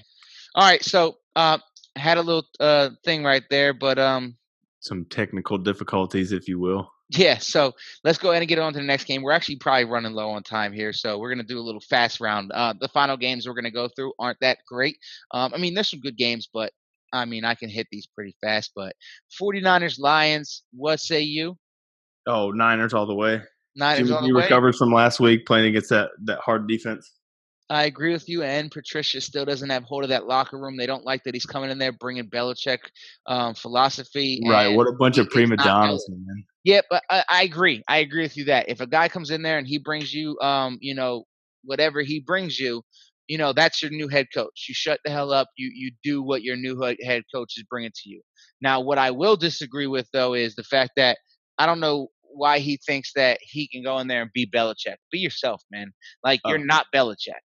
all right. So had a little thing right there, but some technical difficulties, if you will. yeah. So let's go ahead and get on to the next game. We're actually probably running low on time here, so we're gonna do a little fast round. The final games we're gonna go through aren't that great. I mean, there's some good games, but I mean, I can hit these pretty fast. But 49ers Lions, what say you? Oh, Niners all the way. Niners Jimmy all G the way. recovers from last week playing against that hard defense. I agree with you, and Patricia still doesn't have hold of that locker room. They don't like that he's coming in there bringing Belichick philosophy. Right, And what a bunch of it's prima not donnas, Belichick. man. Yeah, but I agree. I agree with you that if a guy comes in there and he brings you, whatever he brings you, that's your new head coach. You shut the hell up. You do what your new head coach is bringing to you. Now, what I will disagree with though is the fact that I don't know why he thinks that he can go in there and be Belichick. Be yourself, man. Like you're not Belichick.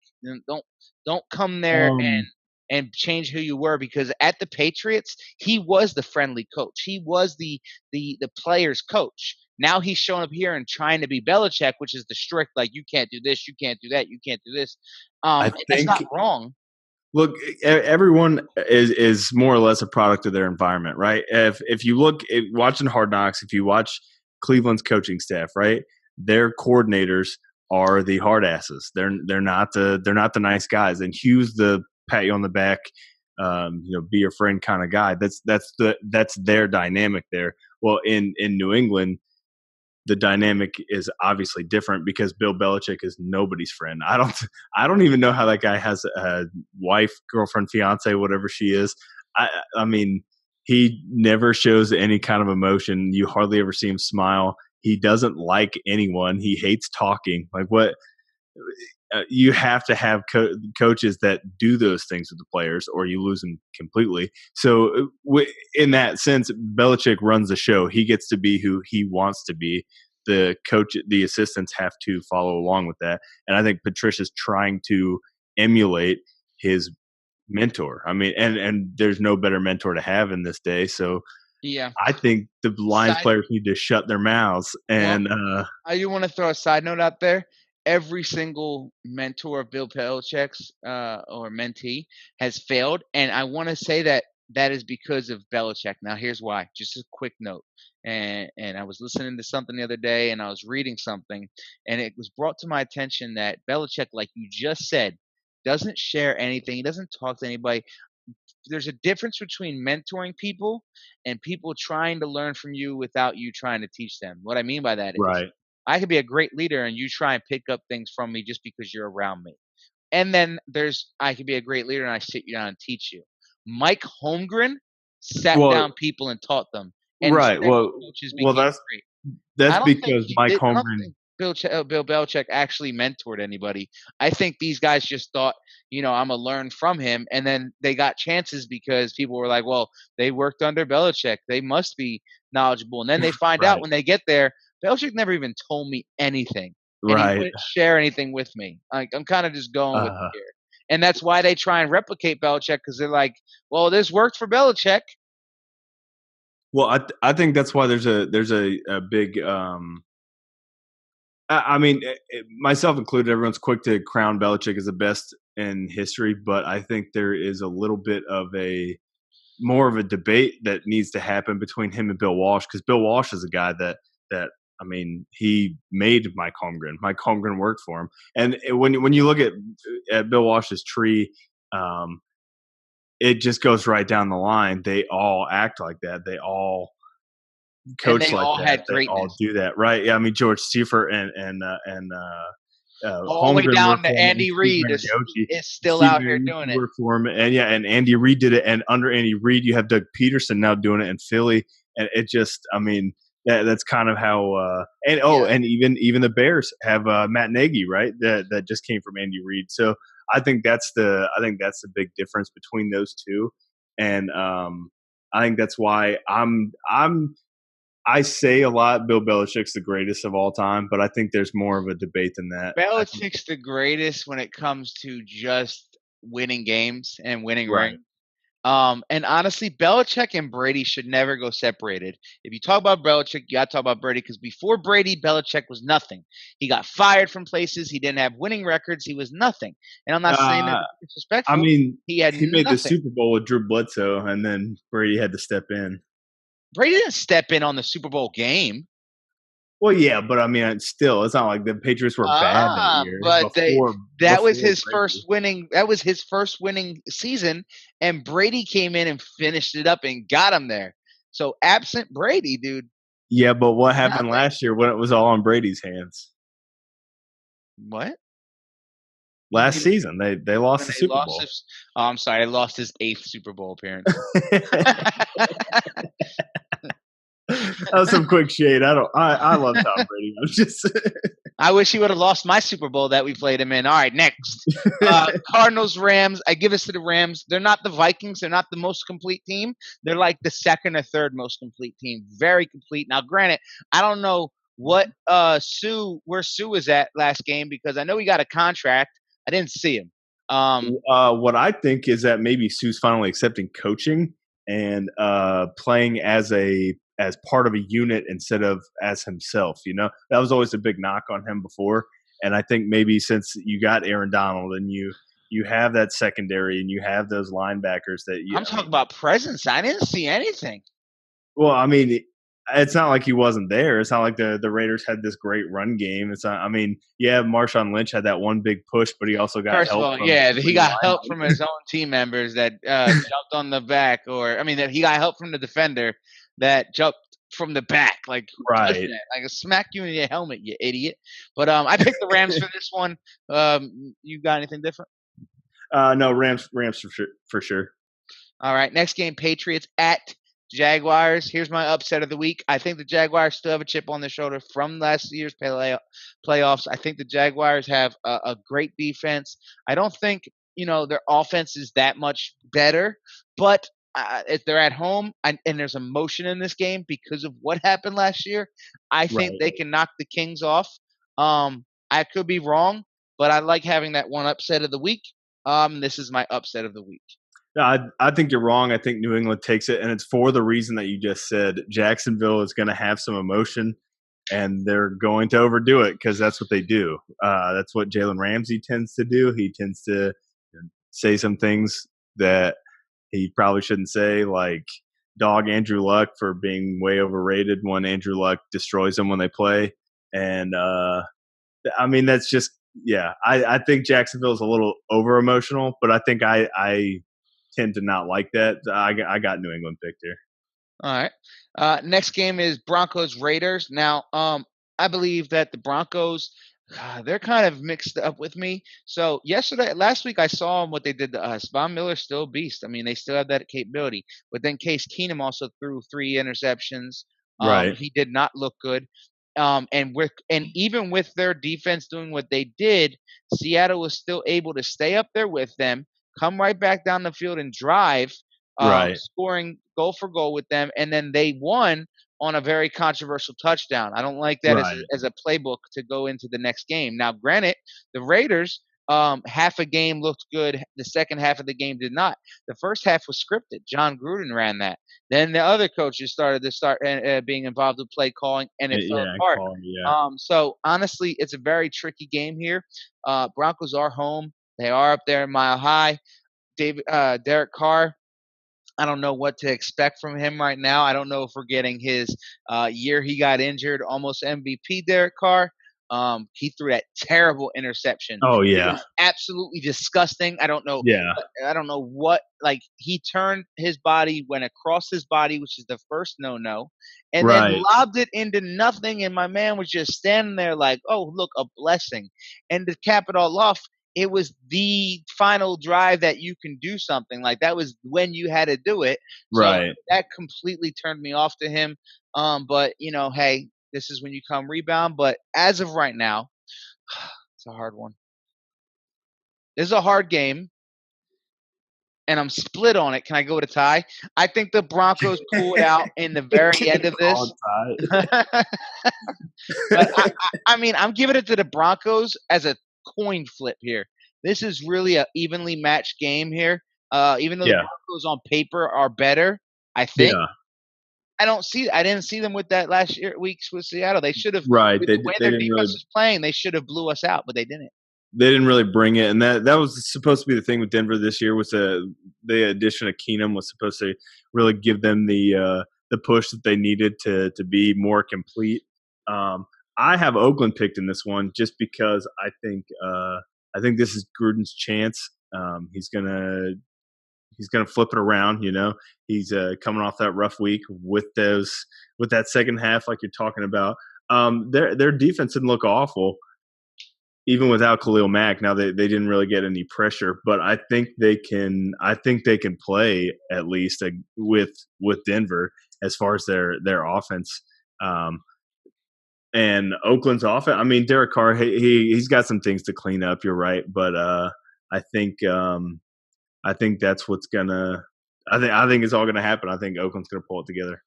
Don't come there Um, and change who you were, because at the Patriots he was the friendly coach. He was the players coach. Now he's showing up here and trying to be Belichick, which is the strict, like, you can't do this, you can't do that, you can't do this. I And that's not think wrong. look, everyone is more or less a product of their environment, right? If you look at watching Hard Knocks, if you watch Cleveland's coaching staff, right, their coordinators are the hard asses. They're not the nice guys. And Hugh's the pat you on the back, be your friend kind of guy. That's their dynamic there. Well, in New England, the dynamic is obviously different because Bill Belichick is nobody's friend. I don't even know how that guy has a wife, girlfriend, fiance, whatever she is. I mean, he never shows any kind of emotion. You hardly ever see him smile. He doesn't like anyone. He hates talking. Like what? You have to have coaches that do those things with the players, or you lose them completely. So, in that sense, Belichick runs the show. He gets to be who he wants to be. The coach, the assistants have to follow along with that. And I think Patricia's trying to emulate his mentor. I mean, and there's no better mentor to have in this day. So, Yeah. I think the Lions players need to shut their mouths. And I do want to throw a side note out there. Every single mentor of Bill Belichick's or mentee has failed, and I want to say that is because of Belichick. Now, here's why. Just a quick note. And I was listening to something the other day, and I was reading something, and it was brought to my attention that Belichick, like you just said, doesn't share anything. He doesn't talk to anybody. There's a difference between mentoring people and people trying to learn from you without you trying to teach them. What I mean by that is, right. I could be a great leader and you try and pick up things from me just because you're around me. And then I could be a great leader and I sit you down and teach you. Mike Holmgren sat Well, down people and taught them. And right. Well, coaches well, became that's great. that's I don't think because he Mike did. I don't Holmgren. think Bill Belichick actually mentored anybody. I think these guys just thought, I'm gonna learn from him, and then they got chances because people were like, "Well, they worked under Belichick; they must be knowledgeable." And then they find out Right. when they get there, Belichick never even told me anything, and he Right. wouldn't share anything with me. Like, I'm kind of just going with it Uh, here, and that's why they try and replicate Belichick, because they're like, "Well, this worked for Belichick." well, I think that's why there's a big. I mean, myself included, everyone's quick to crown Belichick as the best in history, but I think there is a little bit of more of a debate that needs to happen between him and Bill Walsh, because Bill Walsh is a guy that that I mean, he made Mike Holmgren. Mike Holmgren worked for him. And when you look at Bill Walsh's tree, it just goes right down the line. They all act like that. They all coach and they like all that. had They all greatness. do that, right? Yeah, I mean George Seifert and All the way Holmgren down worked for to him, and Andy Steve Reid Mariucci. is still Steve out here doing Mariucci it. worked for him, and Andy Reid did it. And under Andy Reid, you have Doug Peterson now doing it in Philly, and it just, I mean, that's kind of how. And even the Bears have Matt Nagy, right? That just came from Andy Reid. So I think that's the big difference between those two, and I think that's why I say a lot Bill Belichick's the greatest of all time, but I think there's more of a debate than that. Belichick's the greatest when it comes to just winning games and winning Right. rings. And honestly, Belichick and Brady should never go separated. If you talk about Belichick, you got to talk about Brady because before Brady, Belichick was nothing. He got fired from places. He didn't have winning records. He was nothing. And I'm not saying that to be disrespectful. I mean, he had made the nothing. Super Bowl with Drew Bledsoe, and then Brady had to step in. Brady didn't step in on the Super Bowl game. Well, yeah, but I mean, still, it's not like the Patriots were bad that year. But that was his Brady. first winning. That was his first winning season, and Brady came in and finished it up and got him there. So absent Brady, dude. Yeah, but what happened last year when it was all on Brady's hands? What? Last season, they lost the Super Bowl. I'm sorry, they lost his 8th Super Bowl appearance. That was some quick shade. I love Tom Brady. I'm just. I wish he would have lost my Super Bowl that we played him in. All right, next. Cardinals, Rams. I give this to the Rams. They're not the Vikings. They're not the most complete team. They're like the second or third most complete team. Very complete. Now, granted, I don't know what where Sue was at last game because I know he got a contract. I didn't see him. What I think is that maybe Sue's finally accepting coaching and playing as part of a unit instead of as himself. You know, that was always a big knock on him before. And I think maybe since you got Aaron Donald and you have that secondary and you have those linebackers that I'm talking about presence. I didn't see anything. Well, I mean, it's not like he wasn't there. It's not like the Raiders had this great run game. It's not. I mean, yeah, Marshawn Lynch had that one big push, but he also got First help. of all, he got help from his own team members that jumped on the back, that he got help from the defender that jumped from the back, like right, like smack you in your helmet, you idiot. But I picked the Rams for this one. You got anything different? No, Rams for sure. All right, next game, Patriots at Jaguars. Here's my upset of the week. I think the Jaguars still have a chip on their shoulder from last year's playoffs. I think the Jaguars have a great defense. I don't think their offense is that much better, but if they're at home and there's emotion in this game because of what happened last year, I think they can knock the Kings off. I could be wrong, but I like having that one upset of the week. This is my upset of the week. I think you're wrong. I think New England takes it, and it's for the reason that you just said. Jacksonville is going to have some emotion, and they're going to overdo it because that's what they do. That's what Jalen Ramsey tends to do. He tends to say some things that he probably shouldn't say, like dog Andrew Luck for being way overrated when Andrew Luck destroys them when they play. And, I mean, that's just I think Jacksonville is a little over-emotional, but I think I tend to not like that. I got New England picked here. All right. Next game is Broncos Raiders. Now, I believe that the Broncos, they're kind of mixed up with me. So last week I saw what they did to us. Von Miller's still a beast. I mean, they still have that capability. But then Case Keenum also threw 3 interceptions. Right. He did not look good. And even with their defense doing what they did, Seattle was still able to stay up there with them, come right back down the field and drive, scoring goal for goal with them, and then they won on a very controversial touchdown. I don't like that as a playbook to go into the next game. Now, granted, the Raiders, half a game looked good. The second half of the game did not. The first half was scripted. John Gruden ran that. Then the other coaches started being involved with play calling, and it fell apart. So honestly, it's a very tricky game here. Broncos are home. They are up there in Mile High. Derek Carr, I don't know what to expect from him right now. I don't know if we're getting his year he got injured, almost MVP Derek Carr. He threw that terrible interception. Oh It yeah, was absolutely disgusting. I don't know. yeah, I don't know what. Like he turned his body, went across his body, which is the first no-no, and then right, lobbed it into nothing. And my man was just standing there like, "Oh, look, a blessing." And to cap it all off, it was the final drive that you can do something like that was when you had to do it. So right. that completely turned me off to him. But hey, this is when you come rebound. But as of right now, it's a hard one. This is a hard game, and I'm split on it. Can I go with a tie? I think the Broncos pull it out in the very end of this. But I mean, I'm giving it to the Broncos as a coin flip here. This is really a evenly matched game here. Even though the Yeah, Broncos on paper are better, I think yeah, I didn't see them with that last weeks with Seattle. They should have, right. with They the way they their didn't defense really was playing, they should have blew us out, but they didn't. bring it, and that was supposed to be the thing with Denver this year. Was the addition of Keenum was supposed to really give them the push that they needed to be more complete. Um, I have Oakland picked in this one just because I think this is Gruden's chance. He's gonna flip it around. He's coming off that rough week with that second half like you're talking about. Their defense didn't look awful even without Khalil Mack. Now they didn't really get any pressure, but I think they can play at least with Denver as far as their offense. And Oakland's offense. I mean, Derek Carr, he's got some things to clean up. You're right, but I think that's what's gonna. I think it's all gonna happen. I think Oakland's gonna pull it together.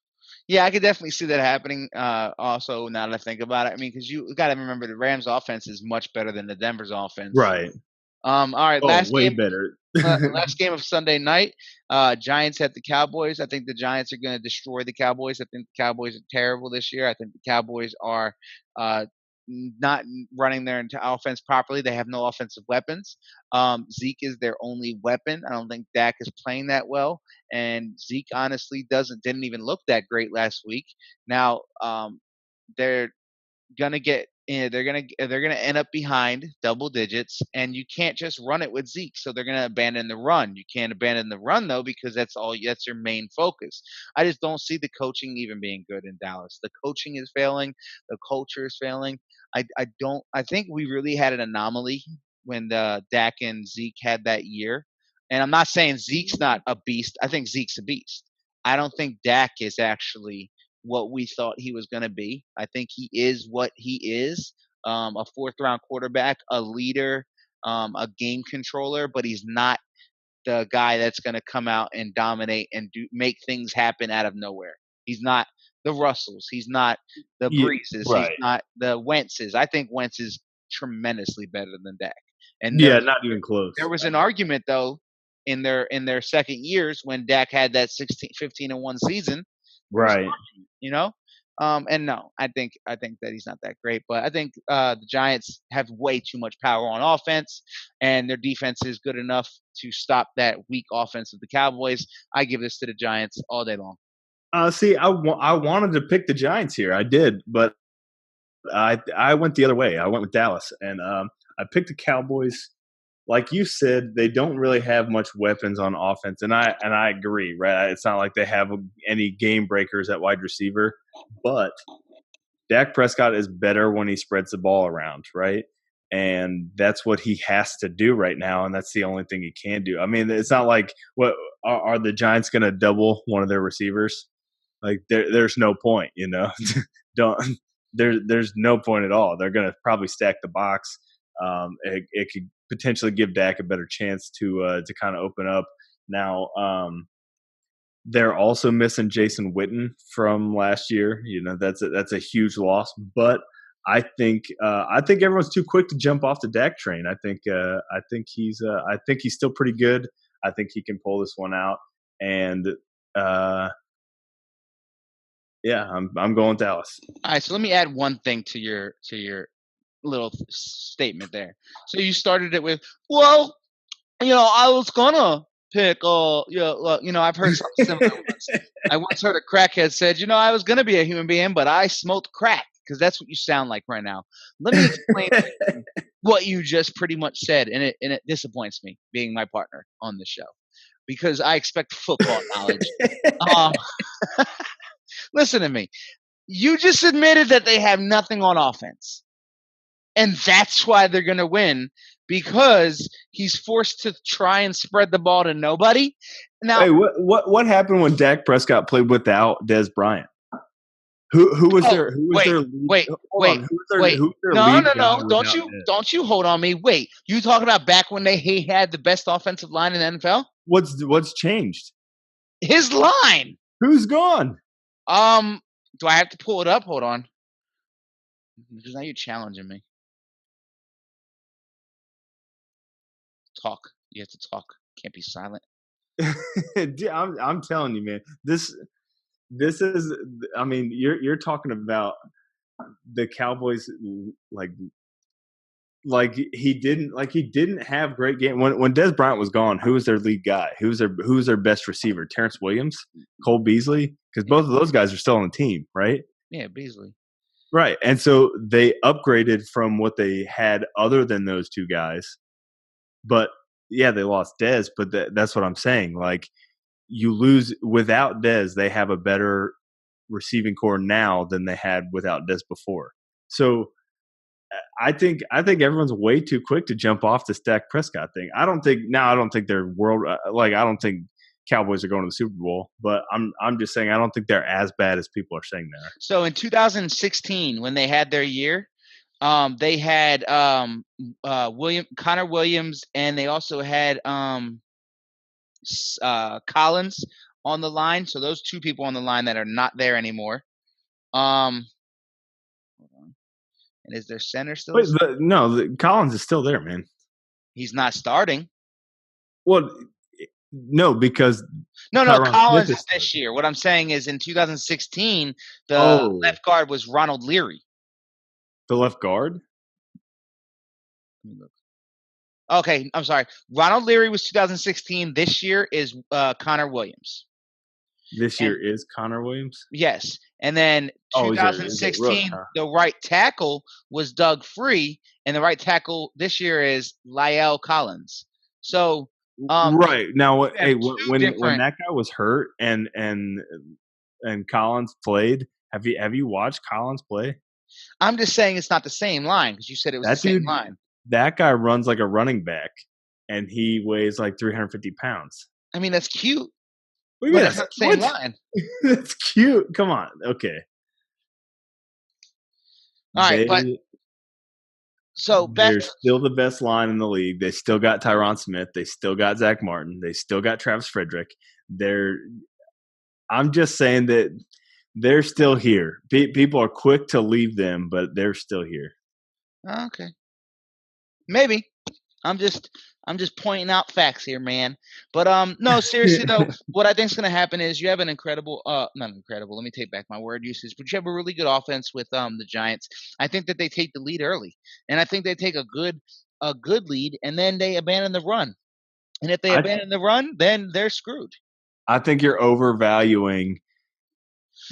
Yeah, I could definitely see that happening. Also, now that I think about it, I mean, because you got to remember the Rams' offense is much better than the Denver's offense. Right. All right, Oh, way better. last game of Sunday night, Giants at the Cowboys. I think the Giants are going to destroy the Cowboys. I think the Cowboys are terrible this year. I think the Cowboys are not running their offense properly. They have no offensive weapons. Zeke is their only weapon. I don't think Dak is playing that well, and Zeke honestly didn't even look that great last week. Now, they're gonna get they're gonna end up behind double digits, and you can't just run it with Zeke. So they're gonna abandon the run. You can't abandon the run though, because that's your main focus. I just don't see the coaching even being good in Dallas. The coaching is failing. The culture is failing. I don't. I think we really had an anomaly when Dak and Zeke had that year. And I'm not saying Zeke's not a beast. I think Zeke's a beast. I don't think Dak is actually what we thought he was going to be. I think he is what he is, a fourth round quarterback, a leader, a game controller, but he's not the guy that's going to come out and dominate and make things happen out of nowhere. He's not the Russells. He's not the Yeah, Breezes. right. He's not the Wentzes. I think Wentz is tremendously better than Dak. And Yeah, not even close. there was an argument though in their second years when Dak had that 15-1 season. Right. And no, I think that he's not that great, but I think the Giants have way too much power on offense, and their defense is good enough to stop that weak offense of the Cowboys. I give this to the Giants all day long. See, I wanted to pick the Giants here. I did, but I went the other way. I went with Dallas, and I picked the Cowboys. Like you said, they don't really have much weapons on offense, and I agree. Right, it's not like they have any game breakers at wide receiver, but Dak Prescott is better when he spreads the ball around, right? And that's what he has to do right now, and that's the only thing he can do. I mean, it's not like what are the Giants going to double one of their receivers? Like there's no point, Don't there's no point at all. They're going to probably stack the box. It could potentially give Dak a better chance to kind of open up. Now, they're also missing Jason Witten from last year. That's a huge loss. But I think everyone's too quick to jump off the Dak train. I think he's still pretty good. I think he can pull this one out. And yeah, I'm going Dallas. All right, so let me add one thing to your little statement there. So you started it with, well, I was gonna pickle. I've heard something similar once. I once heard a crackhead said, I was going to be a human being, but I smoked crack, because that's what you sound like right now. Let me explain what you just pretty much said, and it disappoints me being my partner on the show, because I expect football knowledge. Listen to me. You just admitted that they have nothing on offense. And that's why they're going to win, because he's forced to try and spread the ball to nobody. Now, hey, what happened when Dak Prescott played without Dez Bryant? Who was their lead? No. Don't you hold on me. Wait, you talking about back when he had the best offensive line in the NFL? What's changed? His line. Who's gone? Do I have to pull it up? Hold on. Because now you're challenging me. Talk. You have to talk. Can't be silent. I'm telling you, man. This is. I mean, you're talking about the Cowboys like he didn't have great game when Dez Bryant was gone. Who was their lead guy? Who was their best receiver? Terrence Williams, Cole Beasley, because both of those guys are still on the team, right? Yeah, Beasley. Right, and so they upgraded from what they had other than those two guys. But yeah, they lost Dez, but that's what I'm saying. Like, you lose without Dez, they have a better receiving core now than they had without Dez before. So I think everyone's way too quick to jump off the Dak Prescott thing. I don't think they're I don't think Cowboys are going to the Super Bowl, but I'm just saying I don't think they're as bad as people are saying they are. So in 2016, when they had their year, they had Connor Williams, and they also had Collins on the line. So those two people on the line that are not there anymore. Hold on. And is their center still? Wait, Collins is still there, man. He's not starting. Well, no, because Collins is this year. What I'm saying is, in 2016, the left guard was Ronald Leary. The left guard? Okay, I'm sorry. Ronald Leary was 2016. This year is Connor Williams. This year is Connor Williams? Yes. And then 2016, the right tackle was Doug Free, and the right tackle this year is La'el Collins. So right. Now when that guy was hurt and Collins played, have you watched Collins play? I'm just saying it's not the same line, because you said it was the same line. That guy runs like a running back, and he weighs like 350 pounds. I mean, that's cute. What do you mean? It's not the same line. That's cute. Come on. Okay. All right, they're still the best line in the league. They still got Tyron Smith. They still got Zach Martin. They still got Travis Frederick. I'm just saying that they're still here. People are quick to leave them, but they're still here. Okay. Maybe. I'm just pointing out facts here, man. But no, seriously though, what I think is going to happen is you have an incredible, not incredible. Let me take back my word usage. But you have a really good offense with the Giants. I think that they take the lead early, and I think they take a good lead, and then they abandon the run. And if they abandon the run, then they're screwed. I think you're overvaluing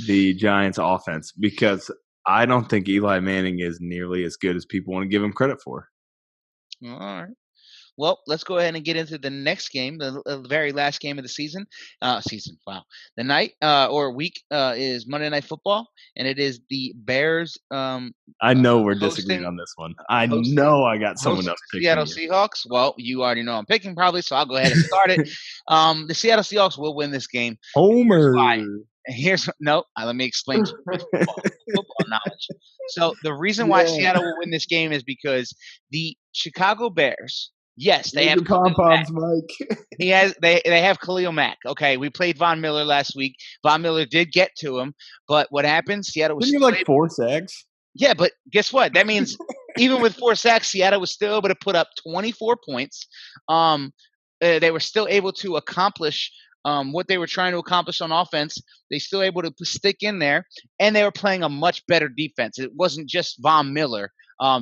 the Giants' offense, because I don't think Eli Manning is nearly as good as people want to give him credit for. All right. Well, let's go ahead and get into the next game, the very last game of the season. Wow. The night or week is Monday Night Football, and it is the Bears. I know we're disagreeing on this one. I know I got someone else picking Seattle Seahawks. Well, you already know I'm picking probably, so I'll go ahead and start it. The Seattle Seahawks will win this game. Homer. Let me explain to you football knowledge. So the reason why Seattle will win this game is because the Chicago Bears. Yes, they have pom-poms, Mike. They have Khalil Mack. Okay, we played Von Miller last week. Von Miller did get to him, but what happened? Seattle was still 4 sacks. Yeah, but guess what? That means even with 4 sacks, Seattle was still able to put up 24 points. They were still able to accomplish what they were trying to accomplish on offense. They still able to stick in there, and they were playing a much better defense. It wasn't just Von Miller.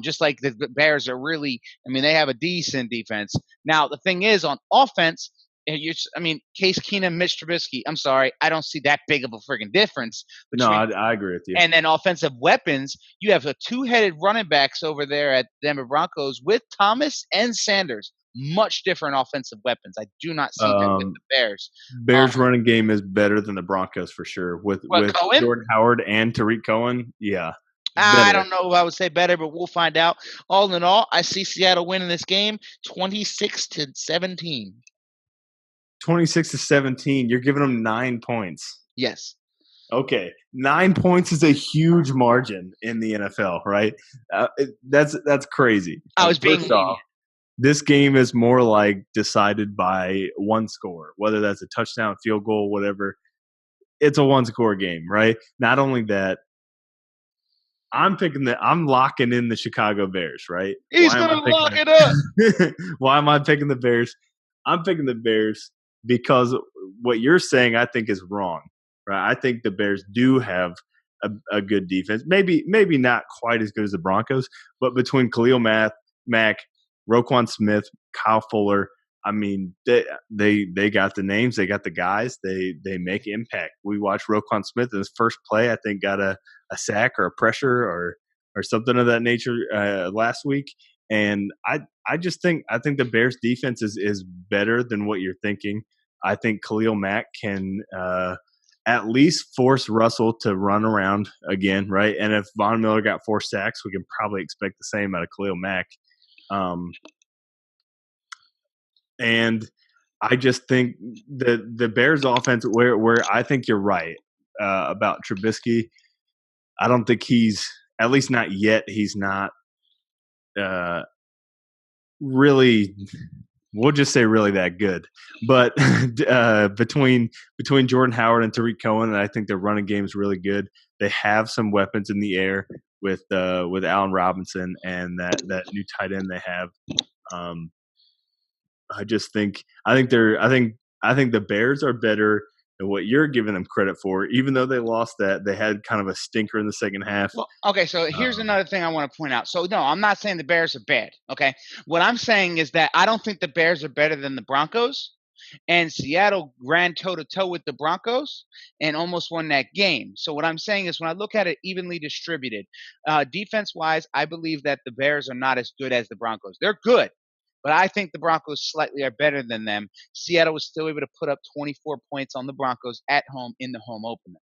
Just like the Bears are really, they have a decent defense. Now, the thing is, on offense, I mean, Case Keenum, Mitch Trubisky. I'm sorry, I don't see that big of a freaking difference No, between. I agree with you. And then offensive weapons, you have a two-headed running backs over there at Denver Broncos with Thomas and Sanders. Much different offensive weapons. I do not see that with the Bears. Bears running game is better than the Broncos for sure. With Cohen? Jordan Howard and Tariq Cohen, yeah. I don't know if I would say better, but we'll find out. All in all, I see Seattle winning this game 26-17. 26-17. You're giving them 9 points. Yes. Okay, 9 points is a huge margin in the NFL, right? That's crazy. I was being First off, this game is more like decided by one score, whether that's a touchdown, field goal, whatever. It's a one-score game, right? Not only that, I'm locking in the Chicago Bears, right? He's going to lock it up. Why am I picking the Bears? I'm picking the Bears because what you're saying I think is wrong, right? I think the Bears do have a good defense. Maybe not quite as good as the Broncos, but between Khalil Mack, Roquan Smith, Kyle Fuller, I mean, they got the names, they got the guys, they make impact. We watched Roquan Smith in his first play, I think got a sack or a pressure or something of that nature last week. And I think the Bears defense is better than what you're thinking. I think Khalil Mack can at least force Russell to run around again, right? And if Von Miller got 4 sacks, we can probably expect the same out of Khalil Mack. And I just think the Bears offense, where I think you're right about Trubisky, I don't think he's, at least not yet, he's not really, we'll just say really that good. But between Jordan Howard and Tariq Cohen, I think their running game is really good. They have some weapons in the air with Allen Robinson and that new tight end they have. I think the Bears are better than what you're giving them credit for, even though they lost that. They had kind of a stinker in the second half. Well, okay, so here's another thing I want to point out. So, no, I'm not saying the Bears are bad, okay? What I'm saying is that I don't think the Bears are better than the Broncos, and Seattle ran toe-to-toe with the Broncos and almost won that game. So what I'm saying is when I look at it evenly distributed, defense-wise, I believe that the Bears are not as good as the Broncos. They're good. But I think the Broncos slightly are better than them. Seattle was still able to put up 24 points on the Broncos at home in the home opener.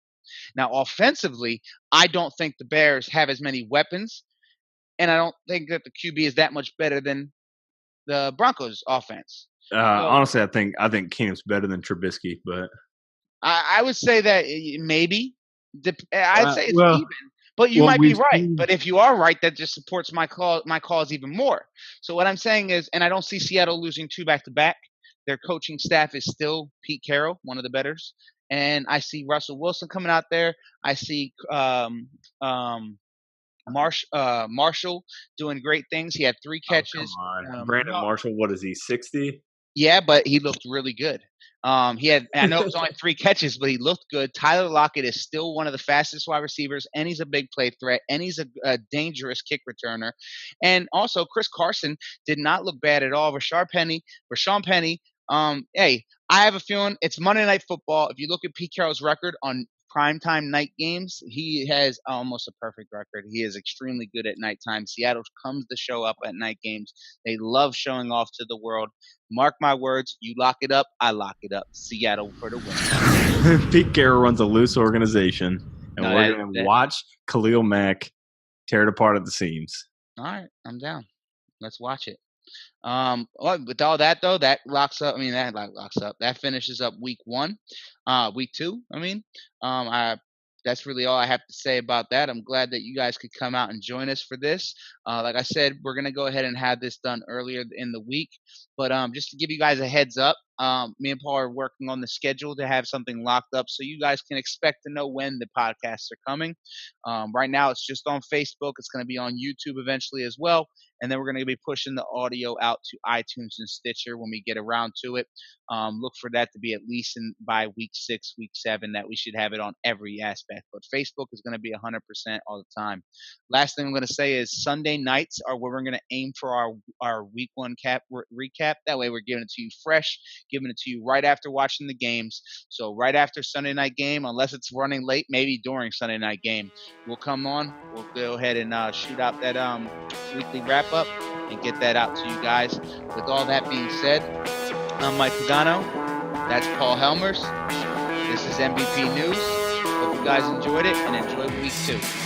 Now, offensively, I don't think the Bears have as many weapons, and I don't think that the QB is that much better than the Broncos' offense. Honestly, I think Keenum's better than Trubisky, but I would say that maybe. I'd say it's even. But you might be right. But if you are right, that just supports my cause even more. So what I'm saying is, and I don't see Seattle losing 2 back-to-back. Their coaching staff is still Pete Carroll, one of the betters. And I see Russell Wilson coming out there. I see Marshall doing great things. He had 3 catches. Oh, come on. Brandon Marshall, what is he, 60? Yeah, but he looked really good. I know it was only 3 catches, but he looked good. Tyler Lockett is still one of the fastest wide receivers, and he's a big play threat, and he's a dangerous kick returner. And also, Chris Carson did not look bad at all. Rashawn Penny, hey, I have a feeling it's Monday Night Football. If you look at Pete Carroll's record on primetime night games, he has almost a perfect record. He is extremely good at nighttime. Seattle comes to show up at night games. They love showing off to the world. Mark my words, you lock it up, I lock it up. Seattle for the win. Pete Carroll runs a loose organization, and we're going to watch Khalil Mack tear it apart at the seams. All right, I'm down. Let's watch it. With all that though, that locks up. That finishes up week 1. Week 2. That's really all I have to say about that. I'm glad that you guys could come out and join us for this. Like I said, we're gonna go ahead and have this done earlier in the week. But just to give you guys a heads up, me and Paul are working on the schedule to have something locked up so you guys can expect to know when the podcasts are coming. Right now, it's just on Facebook. It's going to be on YouTube eventually as well. and then we're going to be pushing the audio out to iTunes and Stitcher when we get around to it. Look for that to be at least by week 6, week 7, that we should have it on every aspect. But Facebook is going to be 100% all the time. Last thing I'm going to say is Sunday nights are where we're going to aim for our week 1 recap. That way we're giving it to you fresh, giving it to you right after watching the games. So right after Sunday night game, unless it's running late, maybe during Sunday night game, we'll come on. We'll go ahead and shoot out that weekly wrap up and get that out to you guys. With all that being said, I'm Mike Pagano. That's Paul Helmers. This is MVP News. Hope you guys enjoyed it and enjoy week 2.